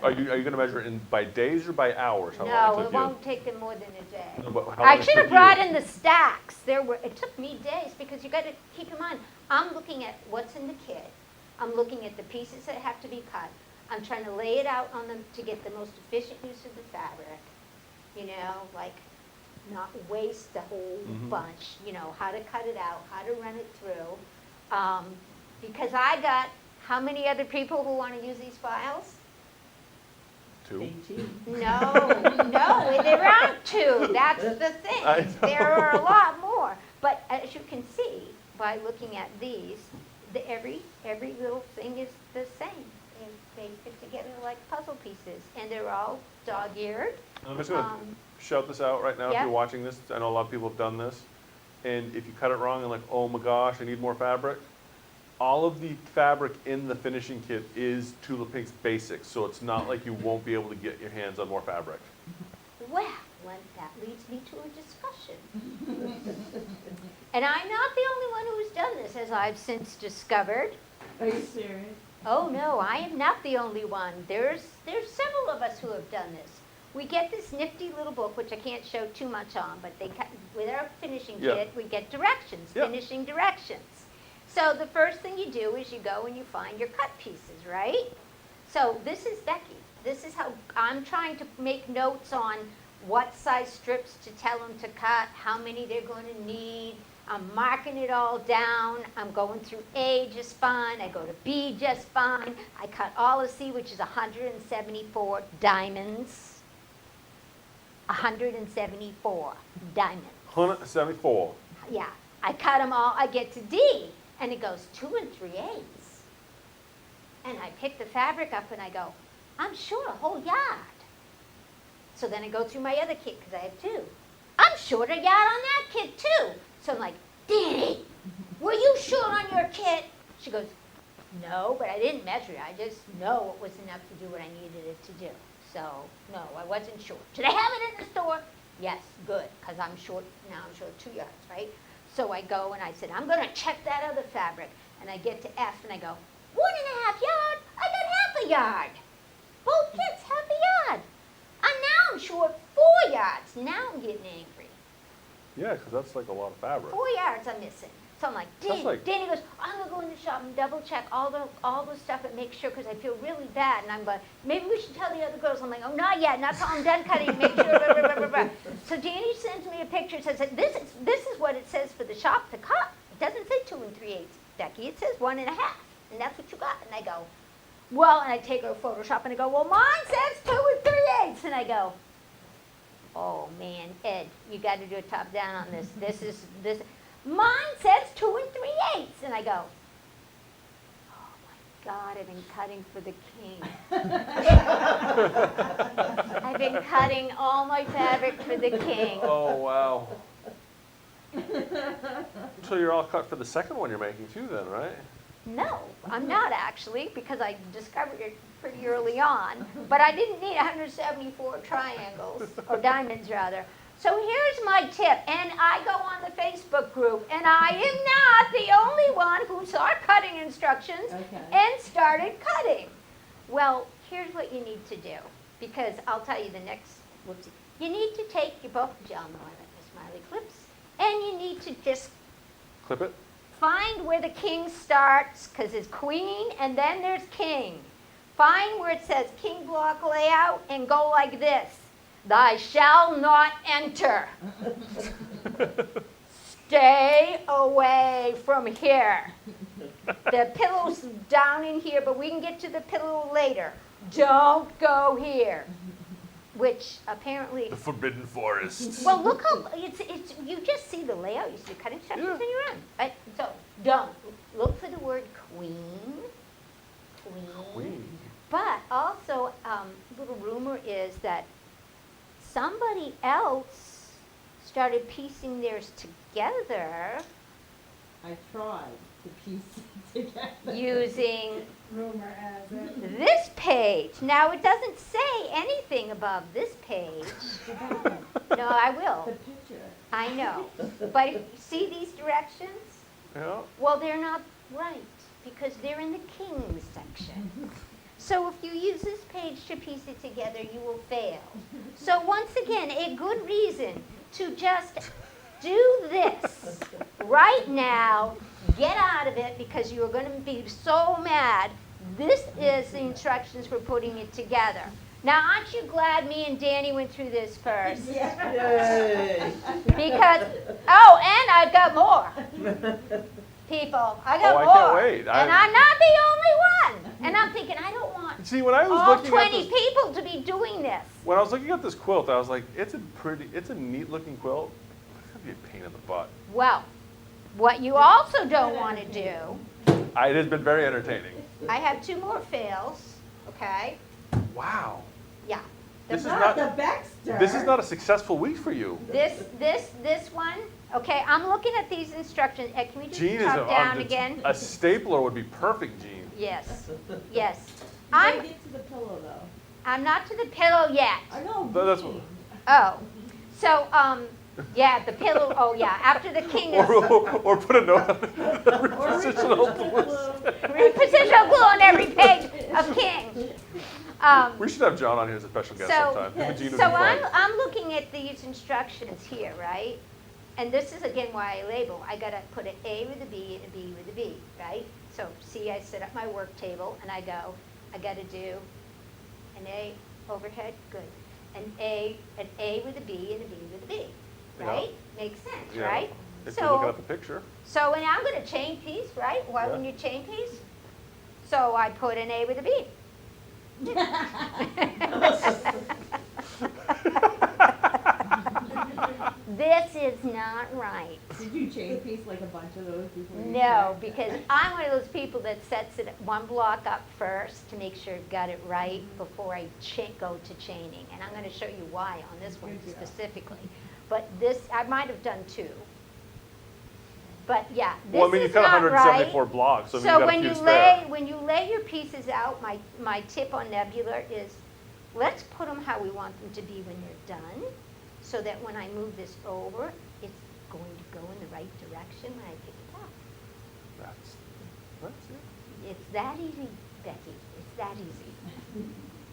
Are Okay. you gonna measure it in by days or by hours? How long No, it it took you? won't take them more than a day. No, but how long I it should have took brought you? in the stacks. It took me days because you gotta keep in mind, I'm looking at what's in the kit. I'm looking at the pieces that have to be cut. I'm trying to lay it out on them to get the most efficient use of the fabric. You know, like not waste the whole Mhm. bunch, you know, how to cut it out, how to run it through. Because I got, how many other people who wanna use these files? 2. 18. No, there aren't two, that's the I thing. know. There are a lot more. But as you can see, by looking at these, every little thing is the same. They fit together like puzzle pieces, and they're all dog-eared. I'm just gonna Um, shout this out right now if yeah. you're watching this. I know a lot of people have done this. And if you cut it wrong and like, oh my gosh, I need more fabric. All of the fabric in the finishing kit is Tulip Pink's basics, so it's not like you won't be able to get your hands on more fabric. Well, that leads me to a discussion. And I'm not the only one who's done this, as I've since discovered. Are you serious? Oh, no, I am not the only one. There's several of us who have done this. We get this nifty little book, which I can't show too much on, but with our finishing Yeah. kit, we get directions, Yeah. finishing directions. So the first thing you do is you go and you find your cut pieces, right? So this is Becky. This is how I'm trying to make notes on what size strips to tell them to cut, how many they're going to need. I'm marking it all down. I'm going through A just fine. I go to B just fine. I cut all of C, which is 174 diamonds. 174 diamonds. 174. Yeah, I cut them all. I get to D, and it goes 2 3/8. And I pick the fabric up, and I go, I'm short a whole yard. So then I go through my other kit, because I have 2. I'm short a yard on that kit, too. So I'm like, Danny, were you short on your kit? She goes, no, but I didn't measure it. I just know it was enough to do what I needed it to do. So, no, I wasn't short. Did I have it in the store? Yes, good, because I'm short 2 yards, right? So I go and I said, I'm going to check that other fabric. And I get to F and I go, 1.5 yards? I got half a yard. Both kits, half a yard. And now I'm short 4 yards. Now I'm getting angry. Yeah, because that's like a lot of fabric. 4 yards I'm missing. So I'm like, That's like- Danny goes, I'm gonna go in the shop and double check all the stuff and make sure, because I feel really bad. And I'm like, maybe we should tell the other girls. I'm like, oh, not yet, not till I'm done cutting, make sure, blah, blah, blah, blah, blah. So Danny sends me a picture, says, this is what it says for the shop to cut. It doesn't say 2 3/8, Becky, it says 1.5, and that's what you got. And I go, well, and I take her Photoshop and I go, well, mine says 2 3/8. And I go, oh man, Ed, you got to do a top down on this. This. Mine says 2 3/8. And I go, oh my God, I've been cutting for the king. I've been cutting all my fabric for the king. Oh, wow. So you're all cut for the second one you're making too then, right? No, I'm not actually, because I discovered it pretty early on. But I didn't need 174 triangles, or diamonds rather. So here's my tip, and I go on the Facebook group, and I am not the only one who saw cutting instructions Okay. and started cutting. Well, here's what you need to do, because I'll tell you the next, whoopsie. You need to take your book, John Smiley clips, and you need to just Clip it. find where the king starts, because there's queen, and then there's king. Find where it says king block layout, and go like this. Thy shall not enter. Stay away from here. The pillow's down in here, but we can get to the pillow later. Don't go here. Which apparently, The Forbidden Forest. well, look how, it's, you just see the layout, you see the cutting instructions Yeah. and you're in. Right? So, don't. Look for the word queen, But also, little rumor is that somebody else started piecing theirs together I tried to piece it together. using Rumor has it. this page. Now, it doesn't say anything above this page. No, I The will. picture. I know. But see these directions? Yeah. Well, they're not right because they're in the King's section. So if you use this page to piece it together, you will fail. So once again, a good reason to just do this right now, get out of it because you are going to be so mad. This is the instructions for putting it together. Now, aren't you glad me and Danny went through this first? Yay. Because, oh, and I've got more. People, I got Oh, I more. can't wait. And I'm not the only one. And I'm thinking, I don't want See, when I was all looking 20 at this, people to be doing this. when I was looking at this quilt, I was like, it's a neat looking quilt. It's gonna be a pain in the butt. Well, what you also don't want to do, It has been very entertaining. I have 2 more fails, okay? Wow. Yeah. This is Not not. the Baxter. This is not a successful week for you. This one, okay, I'm looking at these instructions. Can we just Jean is drop down again? a stapler would be perfect, Jean. Yes, yes. You I'm, gotta get to the pillow though. I'm not to the pillow yet. I know. That's Jean. Oh, so, yeah, the pillow, oh yeah, after the king is, Or put a note on the repositional glue. repositional glue on every page of king. We should have John on here as a special guest So, sometime. Him and Jean would so be fun. I'm looking at these instructions here, right? And this is again why I label. I gotta put an A with a B and a B with a B, right? So see, I set up my work table and I go, I gotta do an A overhead, good. An A with a B and a B with a B, right? Makes sense, Yeah. right? If you're looking So, at the picture. so and I'm gonna chain piece, right? Why Yeah. wouldn't you chain piece? So I put an A with a B. This is not right. Did you chain piece like a bunch of those before you No, tried? because I'm one of those people that sets it one block up first to make sure I've got it right before I go to chaining. And I'm going to show you why on this one Good job. specifically. But this, I might have done 2. But yeah, this Well, I mean, is you've got not 174 right. blocks, so, I mean, So you've got a when few you to spare. when you lay your pieces out, my tip on Nebula is, let's put them how we want them to be when they're done, so that when I move this over, it's going to go in the right direction when I pick it up. That's it. It's that easy, Becky. It's that easy.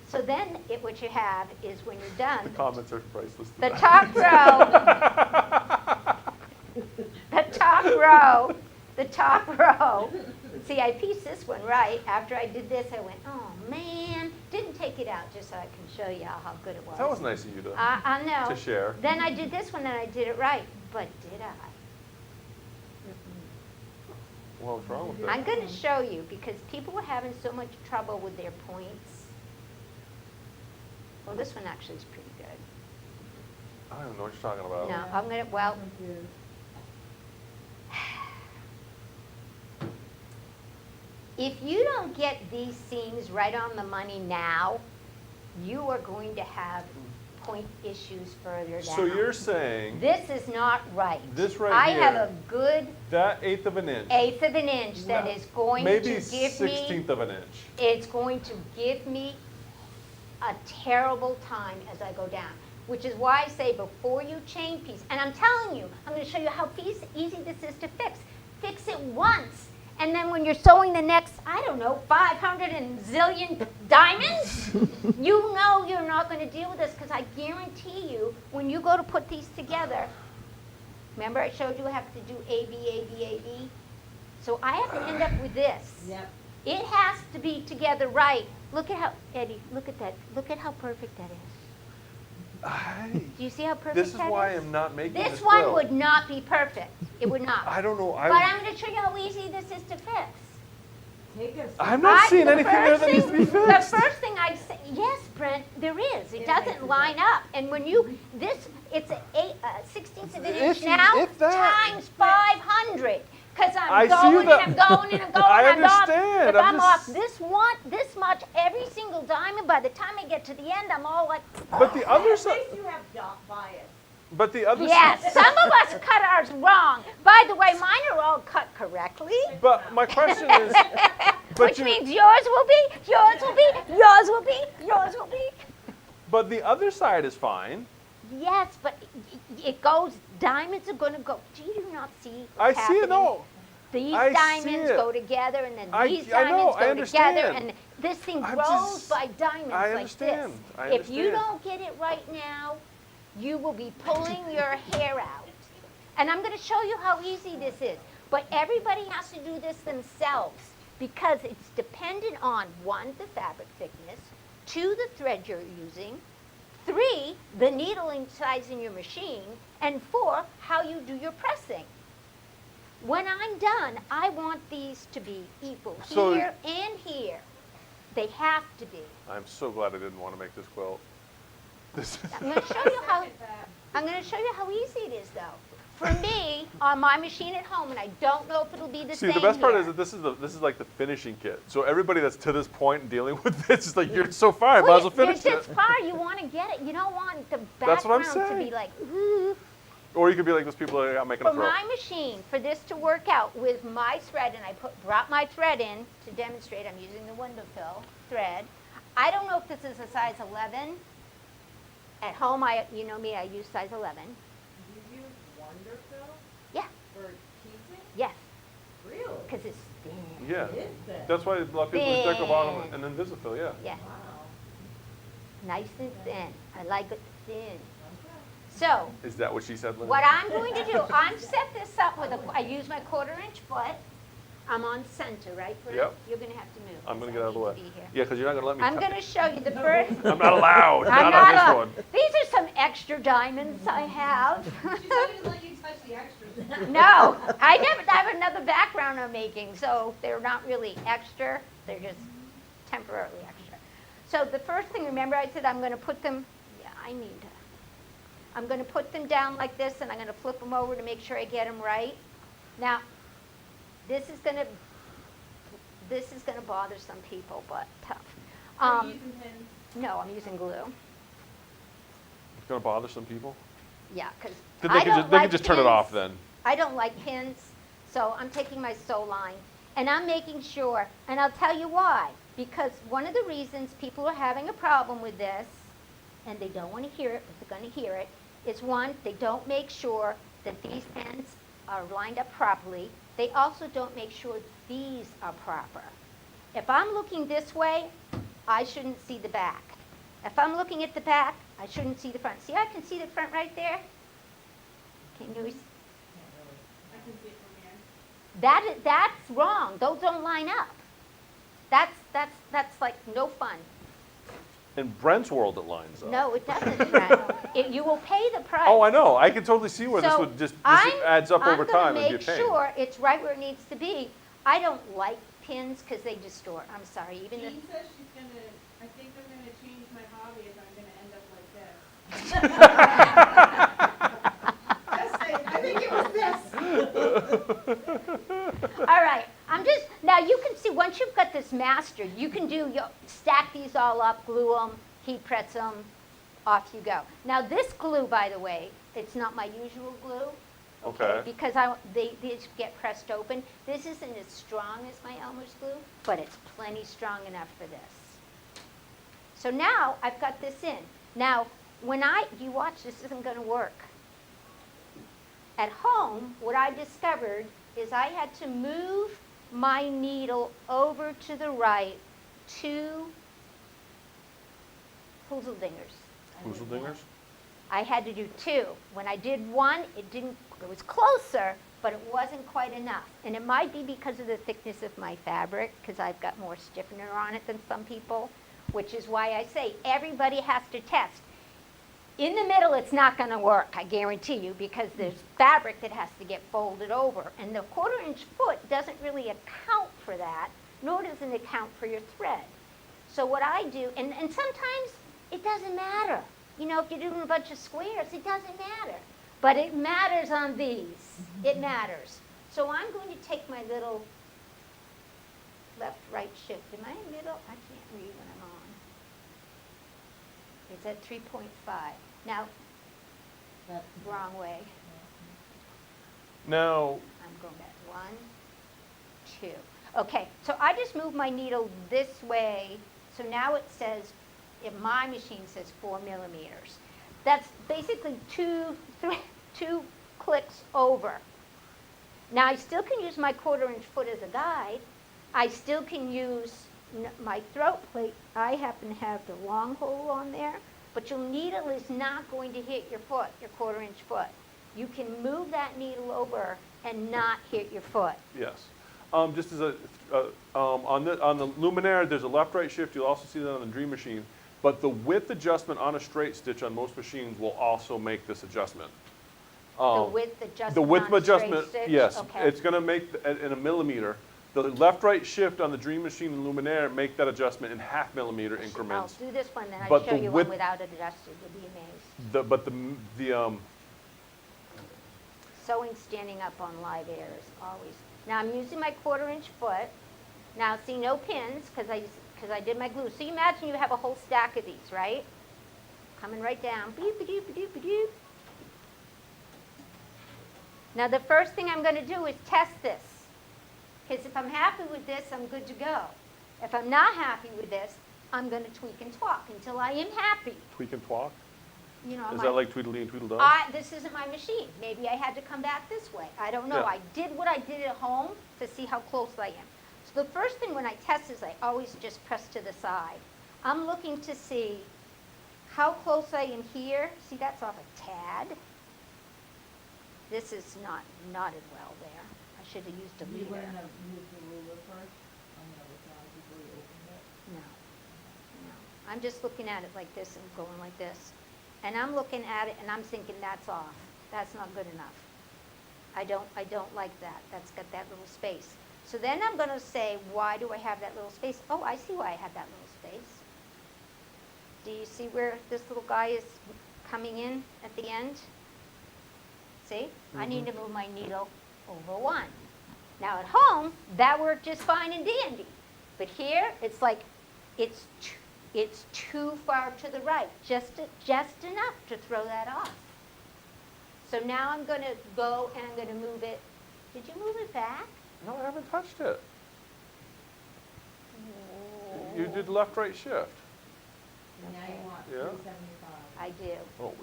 So then, what you have is when you're The done, comments are priceless. to the that. top row. See, I pieced this one right. After I did this, I went, oh man, didn't take it out just so I can show you how good it was. That was nice of you to I know. share. Then I did this one and I did it right, but did I? Well, what's wrong with Mm-mm. that? I'm going to show you because people were having so much trouble with their points. Well, this one actually is pretty good. I don't even know what you're talking about. No, I'm going to, well, Confused. if you don't get these seams right on the money now, you are going to have point issues further down. So you're saying This is not right. this right I here, have a good that 1/8 of an inch, 1/8 of an inch that No. is going maybe to give me, 1/16 of an inch. it's going to give me a terrible time as I go down. Which is why I say before you chain piece, and I'm telling you, I'm going to show you how easy this is to fix. Fix it once. And then when you're sewing the next, I don't know, 500 and zillion diamonds, you know you're not going to deal with this because I guarantee you when you go to put these together, remember I showed you I have to do A, B, A, B, A, B? So I have to end up with this. Yep. It has to be together right. Look at how, Eddie, look at that. Look at how perfect that is. Do you see how perfect that is? This is why I'm not making this This one quilt. would not be perfect. It would not. I don't know. But I'm going to show you how easy this is to fix. Take us. I'm not seeing the anything there that needs to be The fixed. first thing I say, yes, Brent, there is. It It doesn't makes line up. And when you, it's a 16th of an inch If- now if that- times 500. Because I I'm see going that. and I'm going and I'm going. I I'm off. understand. If I'm I'm off just- this much every single diamond, by the time I get to the end, I'm all like, But the other At side, least you have bias. but the other yes, side, some of us cut ours wrong. By the way, mine are all cut correctly. but my question is, but Which you, means yours will be, yours will be, yours will be, yours will be. but the other side is fine. Yes, but it goes, diamonds are gonna go, do you not see I what's see it, happening? no. These I see diamonds it. go together and then I- these I know, diamonds I go understand. together and this thing I'm grows just- by diamonds I like understand, this. I If you understand. don't get it right now, you will be pulling your hair out. And I'm gonna show you how easy this is. But everybody has to do this themselves because it's dependent on, one, the fabric thickness, two, the thread you're using, three, the needling size in your machine, and four, how you do your pressing. When I'm done, I want these to be equal So- here and here. They have to be. I'm so glad I didn't want to make this quilt. This is, I'm going to show you how. I'm going to show you how easy it is, though. For me, on my machine at home, and I don't know if it'll be the see, same the best part here. is that this is like the finishing kit. So everybody that's to this point and dealing with this is like, you're so far, I might as well You're finish it. this far, you want to get it. You don't want the That's what I'm background to saying. be like, ooh. Or you could be like those people that I'm making a For throw. my machine, for this to work out with my thread, and I brought my thread in to demonstrate, I'm using the window fill thread. I don't know if this is a size 11. At home, you know me, I use size 11. You use Wonderfill Yeah, for piecing? yes, Really? because it's thin. Yeah. It is that. That's why a lot of people use Deco Bottom Thin. and Invisifil, yeah. Yeah, Wow. nice and thin. I like it thin. Okay. So, Is that what she said, Lynn? what I'm going to do, I'm set this up with I use my 1/4-inch foot. I'm on center, right, Brent? Yep. You're going to have to move. I'm going to 'cause get I out of the way. need to be here. Yeah, because you're not going to let me I'm cut- going to show you the first. I'm not allowed. I'm not on not this a- one. These are some extra diamonds I have. She said he let you touch the extras. No, I have another background I'm making, so they're not really extra. They're just temporarily extra. So the first thing, remember I said I'm going to put them, I'm going to put them down like this, and I'm going to flip them over to make sure I get them right. Now, this is going to bother some people, but tough. Are you using pins? No, I'm using glue. It's going to bother some people? Yeah, because Then I they don't can like just turn it off pins. then. I don't like pins, so I'm taking my sew line, and I'm making sure, and I'll tell you why. Because one of the reasons people are having a problem with this, and they don't want to hear it, but they're going to hear it, is one, they don't make sure that these ends are lined up properly. They also don't make sure these are proper. If I'm looking this way, I shouldn't see the back. If I'm looking at the back, I shouldn't see the front. See, I can see the front right there? Can you? I can see it from here. That's wrong. Those don't line up. That's like no fun. In Brent's world, it lines up. No, it doesn't, Brent. You will pay the price. Oh, I know. I can totally see where this So would just I'm- adds up over time and be a I'm pain. going to make sure it's right where it needs to be. I don't like pins because they distort. I'm sorry. Even the, Jean says she's gonna, I think I'm gonna change my hobby if I'm gonna end up like this. Just say, I think it was this. all right. Now you can see once you've got this mastered, you can stack these all up, glue them, heat press them, off you go. Now this glue, by the way, it's not my usual glue. Okay. Because these get pressed open. This isn't as strong as my Elmer's glue, but it's plenty strong enough for this. So now I've got this in. Now, you watch, this isn't going to work. At home, what I discovered is I had to move my needle over to the right 2 Hooseldingers. Hooseldingers? I had to do 2. When I did 1, it was closer, but it wasn't quite enough. And it might be because of the thickness of my fabric, because I've got more stiffener on it than some people, which is why I say everybody has to test. In the middle, it's not going to work, I guarantee you, because there's fabric that has to get folded over. And the 1/4-inch foot doesn't really account for that, nor does it account for your thread. So what I do, and sometimes it doesn't matter. You know, if you're doing a bunch of squares, it doesn't matter. But it matters on these. It matters. So I'm going to take my little left-right shift. Am I in the middle? I can't read when I'm on. It's at 3.5. Now, That- wrong way. Now, I'm going back. 1, 2. Okay, so I just moved my needle this way. So now it says, in my machine says 4 millimeters. That's basically 2 clicks over. Now I still can use my 1/4-inch foot as a guide. I still can use my throat plate. I happen to have the long hole on there, but your needle is not going to hit your foot, your 1/4-inch foot. You can move that needle over and not hit your foot. yes. Just as a, on the luminaire, there's a left-right shift. You'll also see that on the Dream Machine. But the width adjustment on a straight stitch on most machines will also make this adjustment. The width adjustment The width on a straight adjustment, stitch? yes. Okay. It's going to make, in a millimeter, the left-right shift on the Dream Machine and luminaire make that adjustment in 1/2 millimeter increments. I'll do this one, then I'll But show the you width- one without it adjusted. You'll be amazed. But Sewing standing up on live air is always. Now I'm using my 1/4-inch foot. Now see, no pins because I did my glue. So you imagine you have a whole stack of these, right? Coming right down. Beep, beep, beep, beep, beep. Now the first thing I'm going to do is test this. Because if I'm happy with this, I'm good to go. If I'm not happy with this, I'm going to tweak and twalk until I am happy. tweak and twalk? You know, Is my- that like Tweedledee and Tweedledum? This isn't my machine. Maybe I had to come back this way. I don't know. Yeah. I did what I did at home to see how close I am. So the first thing when I test is I always just press to the side. I'm looking to see how close I am here. See, that's off a tad. This is not knotted well there. I should have used a You leader. wouldn't have used the ruler first on the other side before you opened it? No, no. I'm just looking at it like this and going like this. And I'm looking at it and I'm thinking that's off. That's not good enough. I don't like that. That's got that little space. So then I'm going to say, why do I have that little space? Oh, I see why I have that little space. Do you see where this little guy is coming in at the end? See? I need to move my needle over 1. Now at home, that worked just fine and dandy. But here, it's like, it's too far to the right, just enough to throw that off. So now I'm going to go and I'm going to move it. Did you move it back? No, I haven't touched it. You did left-right shift. And now you want Yeah. 375. I do. Oh,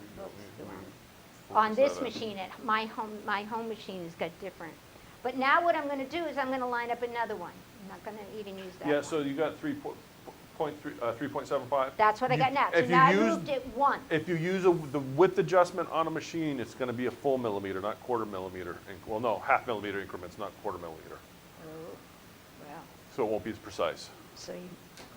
On this machine, my home machine has got different. But now what I'm going to do is I'm going to line up another one. I'm not going to even use that Yeah, one. so you got 3.75? That's what I got now. So if you now I use- moved it 1. If you use the width adjustment on a machine, it's going to be a full millimeter, not 1/4 millimeter. Well, no, 1/2 millimeter increments, not 1/4 millimeter. Oh, well. So it won't be as precise. So,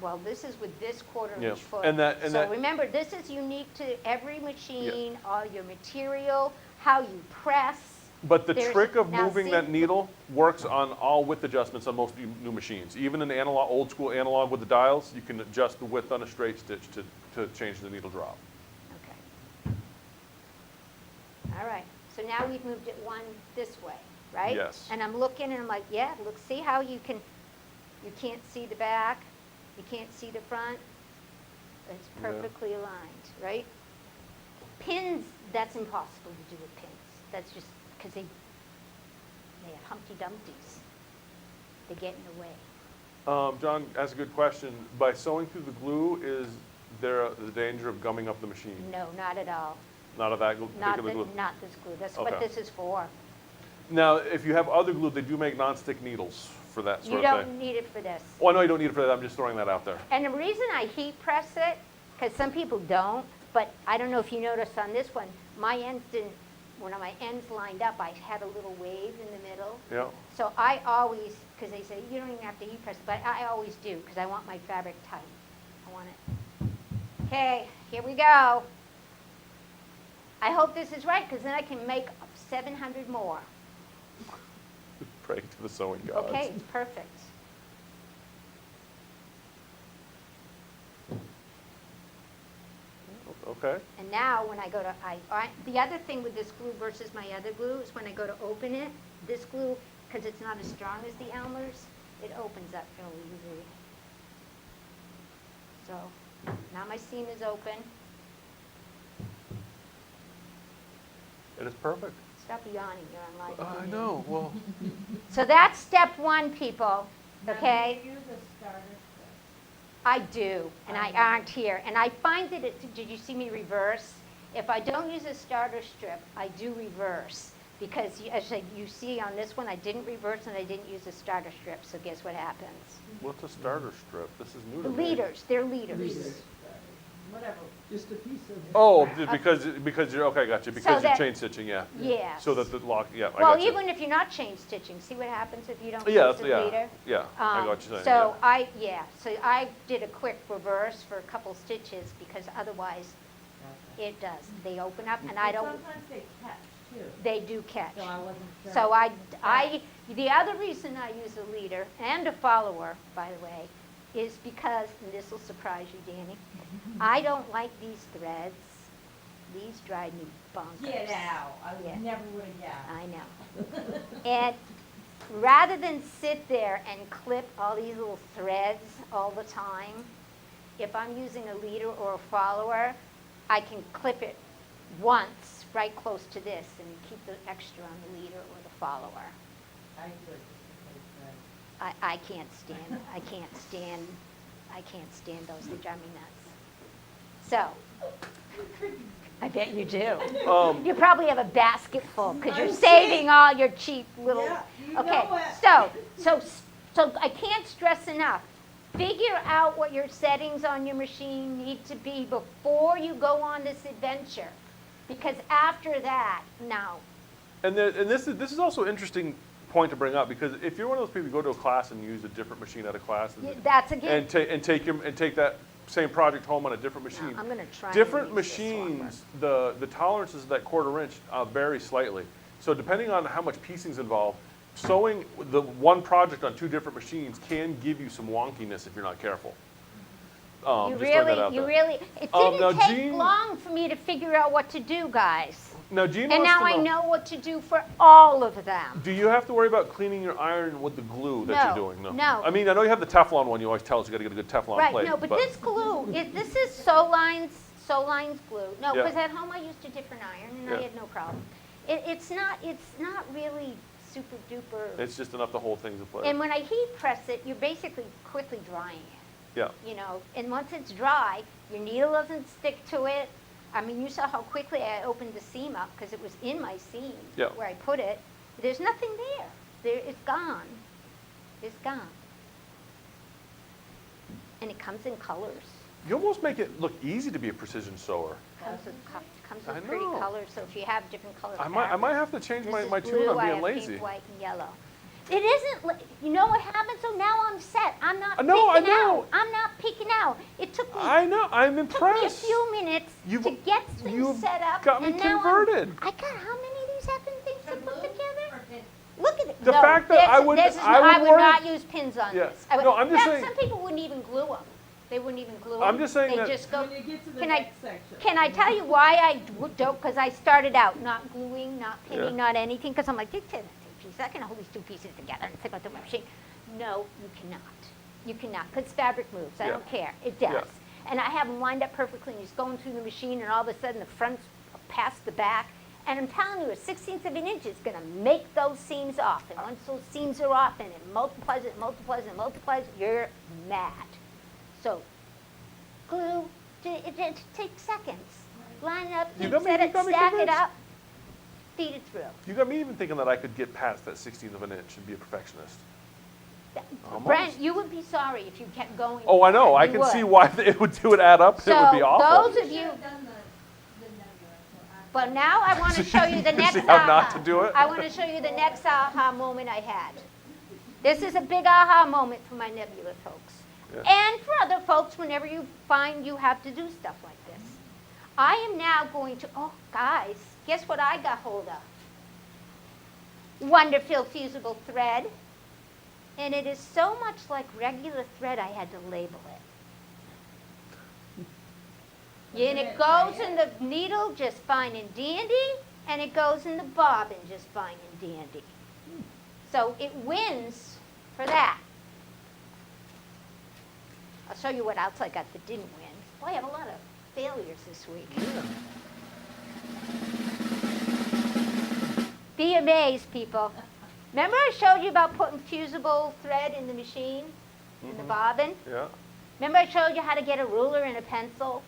well, this is with this 1/4 Yeah, inch foot. and that- So remember, this is unique to every machine, all your material, how you press. But the There's- trick of now moving see- that needle works on all width adjustments on most new machines. Even in analog, old school analog with the dials, you can adjust the width on a straight stitch to change the needle drop. Okay. All right, so now we've moved it 1 this way, right? Yes. And I'm looking and I'm like, yeah, look, see how you can't see the back, you can't see the front? It's Yeah. perfectly aligned, right? Pins, that's impossible to do with pins. That's just because they have Humpty Dumpties. They get in the way. John asked a good question. By sewing through the glue, is there the danger of gumming up the machine? No, not at all. Not of that Not, particular glue? not this glue. That's what Okay. this is for. Now, if you have other glue, they do make nonstick needles for that You sort of don't thing. need it for this. Oh, I know you don't need it for that. I'm just throwing that out there. And the reason I heat press it, because some people don't, but I don't know if you noticed on this one, my ends didn't, when my ends lined up, I had a little wave in the middle. Yeah. So I always, because they say you don't even have to heat press, but I always do, because I want my fabric tight. I want it. Okay, here we go. I hope this is right, because then I can make 700 more. Pray to the sewing gods. Okay, perfect. Okay. And now when I go to, the other thing with this glue versus my other glue is when I go to open it, this glue because it's not as strong as the Elmer's, it opens up real easy. So, now my seam is open. It is perfect. Stop yawning, you're on live. I know, well, So that's step one, people, okay? Now, do you use a starter strip? I do, and I aren't here. And I find that did you see me reverse? If I don't use a starter strip, I do reverse. Because as you see on this one, I didn't reverse and I didn't use a starter strip, so guess what happens? what's a starter strip? This is new The to me. leaders, they're leaders. Leaders. Whatever, just a piece of it. Oh, because you're, okay, gotcha, because you're that- chain stitching, yeah. Yes. So that the lock, yeah, I Well, got you. even if you're not chain stitching, see what happens if you don't Yeah, use that's, the yeah, leader? yeah, I got what you're saying, So yeah. so I did a quick reverse for a couple stitches because otherwise Gotcha. it does. They open up and I But don't, sometimes they catch too. they do catch. So I wasn't sure. So the other reason I use a leader and a follower, by the way, is because, and this will surprise you, Danny, I don't like these threads. These drive me bonkers. Get out. I Yeah. never would have guessed. I know. And rather than sit there and clip all these little threads all the time, if I'm using a leader or a follower, I can clip it once right close to this and keep the extra on the leader or the follower. I could. I can't stand those, they drive me nuts. So, I bet you do. You probably have a basket full, because you're I'm saving all your cheap little, Yeah, you okay. know it. So I can't stress enough. Figure out what your settings on your machine need to be before you go on this adventure. Because after that, no. And this is also an interesting point to bring up, because if you're one of those people who go to a class and use a different machine at a class, That's again, and take that same project home on a different machine. I'm gonna try and Different use this one. machines, the tolerances of that 1/4 inch vary slightly. So depending on how much piecing's involved, sewing the one project on 2 different machines can give you some wonkiness if you're not careful. You Just throwing that out there. It now, didn't take Jean- long for me to figure out what to do, guys. Now, Jean And wants now to I know what to do for all of them. Do you have to worry about cleaning your iron with the glue that No, you're doing? no. I mean, I know you have the Teflon one. You always tell us you got to get a good Teflon Right, plate. no, but this glue, this is Soline's glue. No, Yeah. because at home I used a different iron and I Yeah. had no problem. It's not really super duper. It's just enough to hold things in place. And when I heat press it, you're basically quickly drying it, Yeah. you know. And once it's dry, your needle doesn't stick to it. I mean, you saw how quickly I opened the seam up because it was in my seam Yeah. where I put it. There's nothing there. It's gone. It's gone. And it comes in colors. You almost make it look easy to be a precision sewer. Comes with I pretty know. colors, so if you have different color I might fabrics. have to change This my is tune blue, on I being have lazy. pink, white, and yellow. It isn't, you know what happened? So now I'm set. I'm not No, I peeking know. out. I'm not peeking out. It took me I know. I'm took me a impressed. few minutes You've- to get things you've set up. got me and now converted. I got how many of these effing things to put together? Or did- Look at it. The No, fact that I would- this is I would I would worry- not use pins on Yeah. this. I would, No, I'm just now, saying- some people wouldn't even glue them. They wouldn't even glue them. I'm just saying they that- just go. When you get to the Can I- next section. Can I tell you why I don't? Because I started out not gluing, not pinning, Yeah. not anything. Because I'm like, this isn't a piece. I can hold these 2 pieces together and stick them through my machine. No, you cannot. You cannot. Because fabric moves. I Yeah. don't care. It does. Yeah. And I have them lined up perfectly. And you're just going through the machine, and all of a sudden the front's past the back. And I'm telling you, a 1/16 of an inch is going to make those seams off. And once those seams are off, and it multiplies, you're mad. So glue, it takes seconds. Line it up, You heat got me- set you it, got me stack it convinced. up, feed it through. You got me even thinking that I could get past that 1/16 of an inch and be a perfectionist. Almost. Brent, you would be sorry if you kept going. Oh, I know. I You can would. see why it would add up. So it would be awful. those of you, Should've done the Nebula, so after. but now I want to show you the next See how not aha. to do it? I want to show you the next aha moment I had. This is a big aha moment for my Nebula folks. Yeah. And for other folks, whenever you find you have to do stuff like this. I am now going to, oh, guys, guess what I got hold of? Wonderful fusible thread. And it is so much like regular thread, I had to label it. And it goes in the needle just fine and dandy, and it goes in the bobbin just fine and dandy. So it wins for that. I'll show you what else I got that didn't win. Boy, I have a lot of failures this week. Be amazed, people. Remember I showed you about putting fusible thread in the machine, in the bobbin? Yeah. Remember I showed you how to get a ruler and a pencil?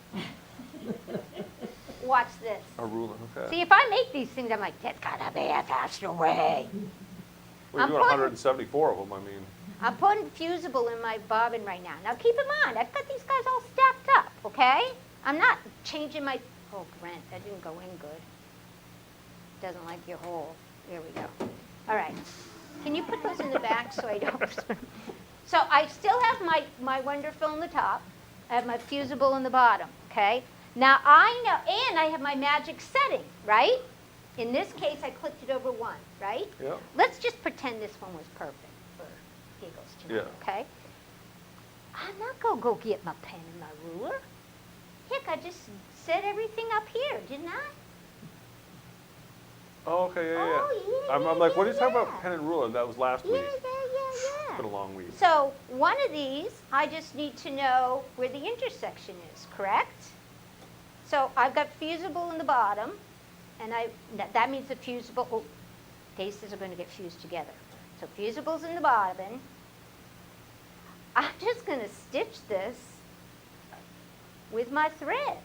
Watch this. A ruler, okay. See, if I make these things, I'm like, there's gotta be a faster way. Well, I'm you're doing putting- 174 of them, I mean. I'm putting fusible in my bobbin right now. Now keep in mind, I've got these guys all stacked up, okay? I'm not changing my, oh, Brent, that didn't go in good. Doesn't like your hole. There we go. All right. Can you put those in the back so I don't? So I still have my wonderful in the top. I have my fusible in the bottom, okay? Now I know, and I have my magic setting, right? In this case, I clicked it over 1, right? Yeah. Let's just pretend this one was perfect for giggles tonight, Yeah. okay? I'm not going to go get my pen and my ruler. Heck, I just set everything up here, didn't I? Oh, okay, yeah, yeah. Oh, yeah, I'm like, what are you yeah, talking about yeah. pen and ruler? That was last Yeah, week. yeah. It's been a long week. So one of these, I just need to know where the intersection is, correct? So I've got fusible in the bottom, and that means the fusible, oh, faces are going to get fused together. So fusible's in the bottom. I'm just going to stitch this with my thread.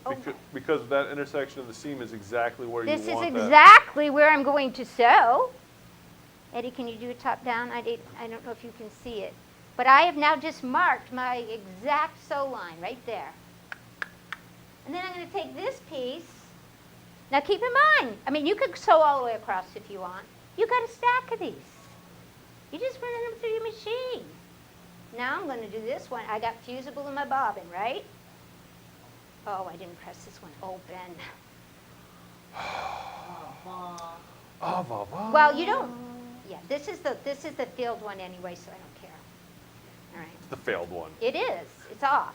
Oh, Because that intersection of the seam is exactly where you this is want that. exactly where I'm going to sew. Eddie, can you do it top down? I don't know if you can see it. But I have now just marked my exact sew line right there. And then I'm going to take this piece. Now keep in mind, I mean, you could sew all the way across if you want. You got a stack of these. You just run them through your machine. Now I'm going to do this one. I got fusible in my bobbin, right? Oh, I didn't press this one open. Well, you don't. Yeah, this is the failed one anyway, so I don't care. All right. The failed one. It is. It's off.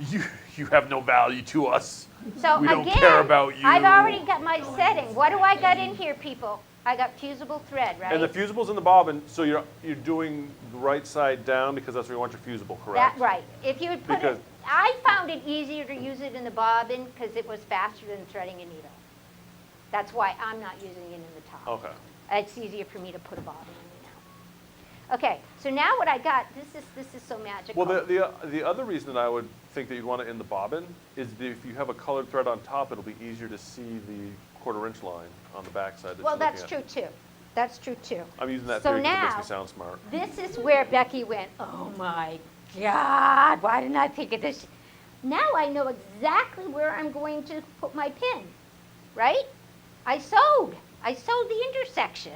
You have no value to us. So We don't again, care about you. I've already got my setting. What do I got in here, people? I got fusible thread, right? And the fusible's in the bobbin, so you're doing the right side down because that's where you want your fusible, correct? That right. If you would put Because- it, I found it easier to use it in the bobbin because it was faster than threading a needle. That's why I'm not using it in the top. Okay. It's easier for me to put a bobbin in now. Okay, so now what I got, this is so magical. Well, the other reason that I would think that you'd want it in the bobbin is that if you have a colored thread on top, it'll be easier to see the 1/4 inch line on the back side. Well, that's true too. That's true too. I'm using that So theory because it makes now- me sound smart. This is where Becky went, oh my God, why didn't I think of this? Now I know exactly where I'm going to put my pin, right? I sewed the intersection.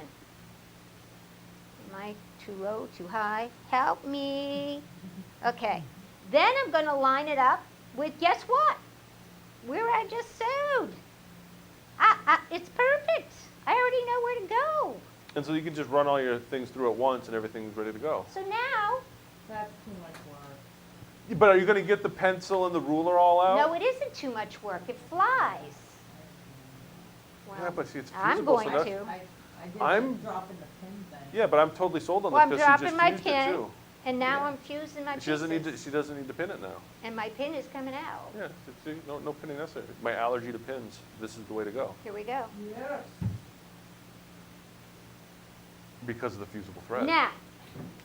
Am I too low, too high? Help me. Okay, then I'm going to line it up with, guess what? Where I just sewed. It's perfect. I already know where to go. And so you can just run all your things through at once and everything's ready to go. So now, That's too much work. But are you going to get the pencil and the ruler all out? no, it isn't too much work. It flies. Well, Yeah, but see, it's I'm fusible, going so to. I did I'm- the drop in the pin thing. Yeah, but I'm totally sold on Well, I'm this because she dropping just my fused it pin, too. and now Yeah. I'm fusing my She doesn't need to. pieces. She doesn't need to pin it now. And my pin is coming out. Yeah, see, no pinning necessary. My allergy to pins. This is the way to go Here we go. Yes. because of the fusible thread. Now,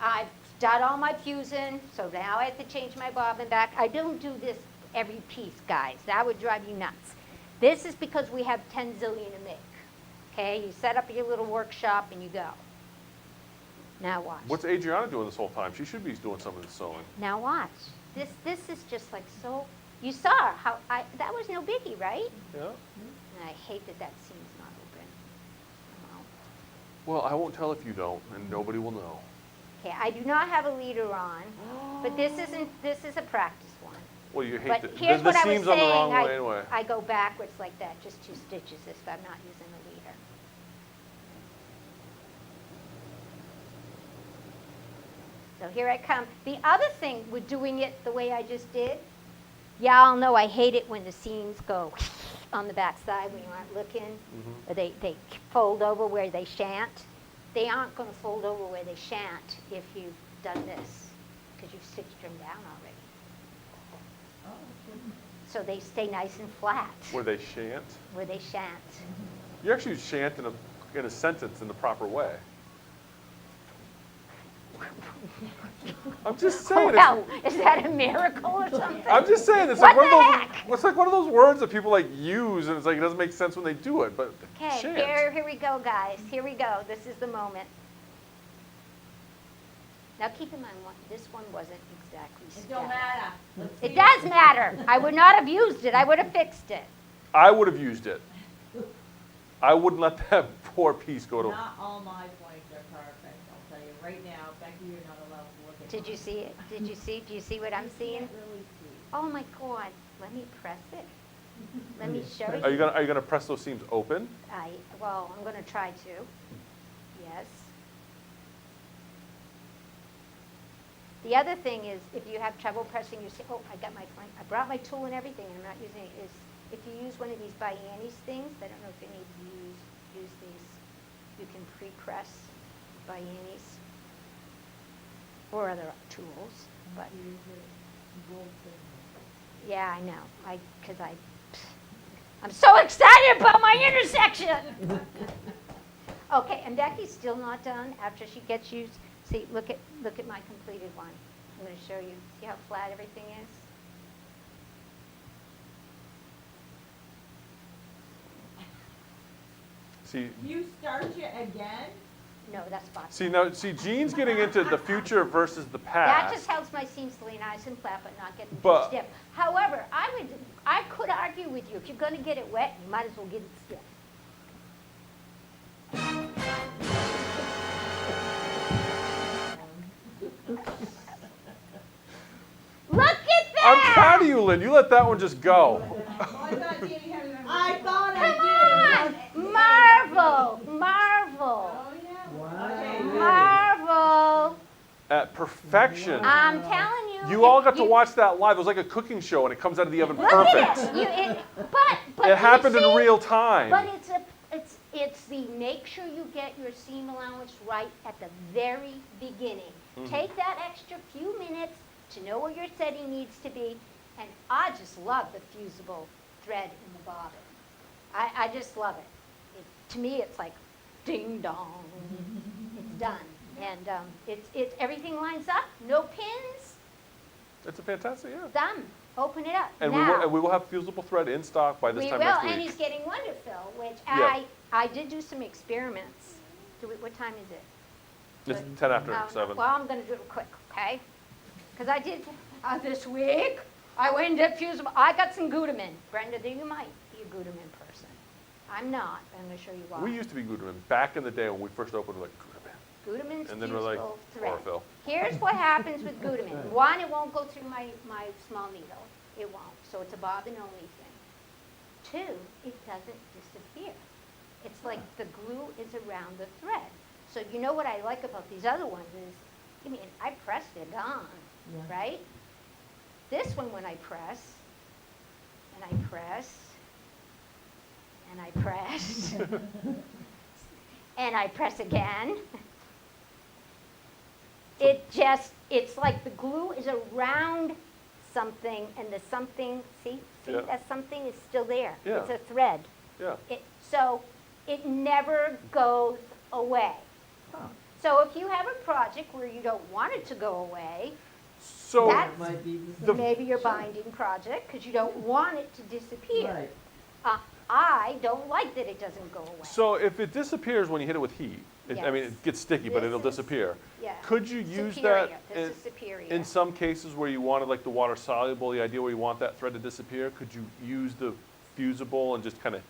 I've done all my fusing, so now I have to change my bobbin back. I don't do this every piece, guys. That would drive you nuts. This is because we have 10 zillion to make. Okay, you set up your little workshop and you go. Now watch. What's Adriana doing this whole time? She should be doing some of the sewing. Now watch. This is just like so. You saw how that was no biggie, right? Yeah. And I hate that seam's not open. Well, I won't tell if you don't, and nobody will know. Okay, I do not have a leader on, but this is a practice one. Well, you hate But the here's what I was seam's on the wrong saying, way anyway. I go backwards like that, just 2 stitches if I'm not using the leader. So here I come. The other thing with doing it the way I just did, y'all know I hate it when the seams go on the back side when you aren't looking, Mhm. or they fold over where they shan't. They aren't going to fold over where they shan't if you've done this, because you've stitched them down already. Oh, good. So they stay nice and flat Where they shan't. where they shan't. You actually use shan't in a sentence in the proper way. I'm just saying. Well, is that a miracle or something? I'm just saying. It's What like one the of those. heck? It's like one of those words that people like use, and it's like it doesn't make sense when they do it. But Okay, shan't. here we go, guys. Here we go. This is the moment. Now keep in mind, this one wasn't exactly It stellar. don't matter. Let's It see. does matter. I would not have used it. I would have fixed it. I would have used it. I wouldn't let that poor piece go to. Not all my points are perfect, I'll tell you right now, Becky, you're not allowed to look at Did you mine. see it? Did you see? Do you see what I'm You seeing? can't really see. Oh my God. Let me press it. Let me show Are you. you gonna press those seams open? Well, I'm going to try to. Yes. The other thing is, if you have trouble pressing, you say, oh, I brought my tool and everything, and I'm not using it, is if you use one of these by Annie's things, I don't know if you need to use these, you can pre-press by Annie's or other tools, but Use it, gold thing. yeah, I know, I'm so excited about my intersection! Okay, and Becky's still not done after she gets used. See, look at my completed one. I'm going to show you. See how flat everything is? See, You start you again? No, that's fine. see, Jean's getting into the future versus the That past. just helps my seams stay nice and flat, but not getting too But- stiff. However, I could argue with you. If you're going to get it wet, you might as well get it stiff. Look at that! I'm proud of you, Lynn. You let that one just go. Oh, I thought Danny had it on. I thought Come I on! Marvel! Marvel! Oh, yeah. Okay, Marvel! At perfection. I'm telling you. You all got to watch that live. It was like a cooking show, and it comes out of the oven Look perfect. at it. But It you happened in see, real time. But it's the make sure you get your seam allowance right at the very beginning. Mm-hmm. Take that extra few minutes to know where your setting needs to be, and I just love the fusible thread in the bobbin. I just love it. To me, it's like ding dong. It's done, and it's everything lines up. No pins. It's a fantastic, yeah. Done. Open it up. And now, we will have fusible thread in stock by this we time will, next and week. he's getting Wonderfill, which Yeah. I did do some experiments. What time is it? It's 10 after No, 7. Well, I'm going to do it quick, okay? Because I did this week. I went into fusible. I got some Guterman. Brenda, you might be a Guterman person. I'm not. I'm going to show you why. We used to be Guterman back in the day when we first opened. We're like, Guterman. Guterman's And then we're like, fusible thread. chlorophyll. Here's what happens with Guterman. One, it won't go through my small needle. It won't. So it's a bobbin only thing. Two, it doesn't disappear. It's like the glue is around the thread. So you know what I like about these other ones is, I press, they're gone, Yeah. right? This one, when I press, and I press, and I press, and I press again, it's like the glue is around something, and the something, see, Yeah. that something is still there. Yeah. It's a thread. Yeah. So it never goes away. So if you have a project where you don't want it to go away, So That's- It might be The- maybe your binding project, because you don't want it to disappear. Right. I don't like that it doesn't go away. So if it disappears when you hit it with heat, I mean, Yes. it gets sticky, but This it'll is- disappear. Yeah. Could you use Superior. that This is superior. in some cases where you wanted like the water soluble, the idea where you want that thread to disappear? Could you use the fusible and just kind of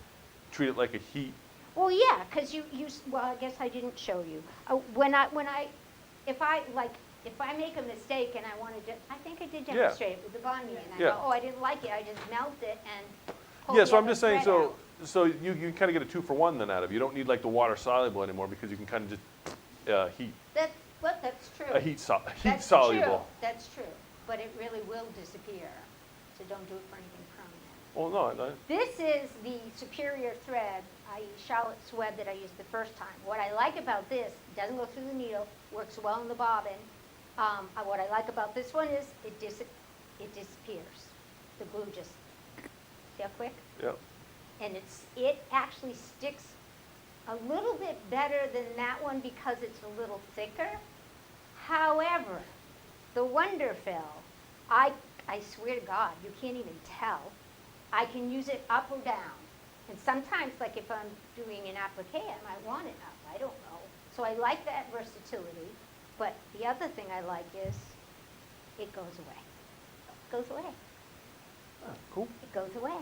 treat it like a heat? Well, yeah, because well, I guess I didn't show you. If I make a mistake and I want to, I think I did Yeah. demonstrate it with the bonding, and I Yeah. go, oh, I didn't like it, I just melt it and pull Yeah, the so I'm other just saying, thread so out. you kind of get a 2-for-1 then out of it. You don't need like the water soluble anymore because you can kind of just heat, That's true. heat That's soluble. true. That's true, but it really will disappear, so don't do it for anything permanent. Well, no, This is the superior thread, i.e. Charlotte's Web that I used the first time. What I like about this, it doesn't go through the needle, works well in the bobbin. What I like about this one is it disappears. The glue just, see how quick? yep. And it actually sticks a little bit better than that one because it's a little thicker. However, the Wonderfill, I swear to God, you can't even tell. I can use it up or down. And sometimes, like if I'm doing an applique, I might want it up, I don't know. So I like that versatility, but the other thing I like is it goes away. It goes away, Cool. it goes away.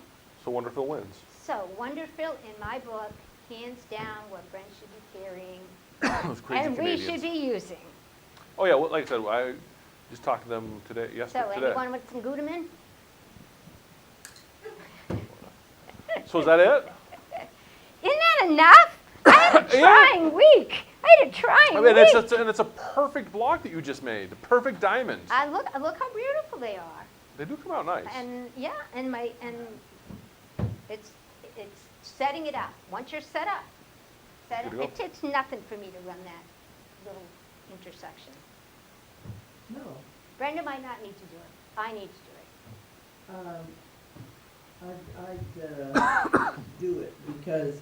So Wonderfill wins. So Wonderfill, in my book, hands down what Brent should be carrying Those crazy and we Canadians. should be using. Oh yeah, well, like I said, I just talked to them today, So yesterday. Today. anyone with some Goudamin? So is that it? Isn't that enough? I had a Yeah. trying week. I had a trying I mean, week. it's a perfect block that you just made. The perfect diamonds. Look how beautiful they are. They do come out nice. And yeah, and it's setting it up. Once you're set up, Good to go. it takes nothing for me to run that little intersection. No. Brenda might not need to do it. I need to do it. I'd do it because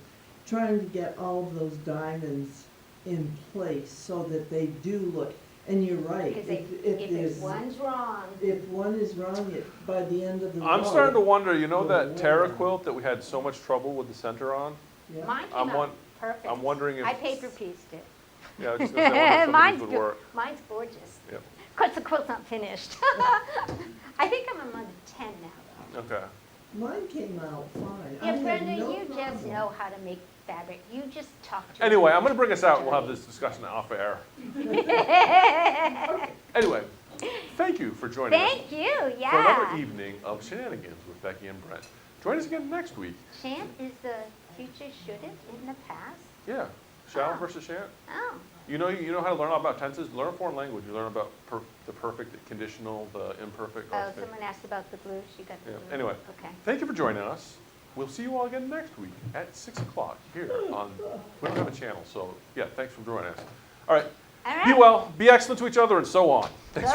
trying to get all of those diamonds in place so that they do look, and you're right. Because if if one's wrong, if one is wrong, by the end of the row. I'm starting to wonder, you know Yeah, that Terra yeah. quilt that we had so much trouble with the center on? Yeah. mine I'm came won- out perfect. I'm wondering if- I paper pieced it. Yeah, I was just gonna say, I wonder if some of Mine's these would go- work. Mine's gorgeous. Yep. Of course, the quilt's not finished. I think I'm on the 10 now, though. Okay. Mine came out fine. I Yeah, had Brenda, no you just problem. know how to make fabric. You just talk to Anyway, me. I'm gonna bring us out and we'll have this discussion off air. Anyway, thank you for joining us Thank you, for yeah. another evening of Shenanigans with Becky and Brent. Join us again next week. Shan't is the future shouldn't in the past? Yeah, shall Oh. versus shan't. Oh, You know how to learn all about tenses? Learn a foreign language. You learn about the perfect, the conditional, the imperfect. oh, article. someone asked about the glue. She got the Yeah, glue. anyway. Okay. Thank you for joining us. We'll see you all again next week at 6 o'clock here on, we don't have a channel, so yeah, thanks for joining us. All right, All be right. well, be excellent to each other, and so on. Thanks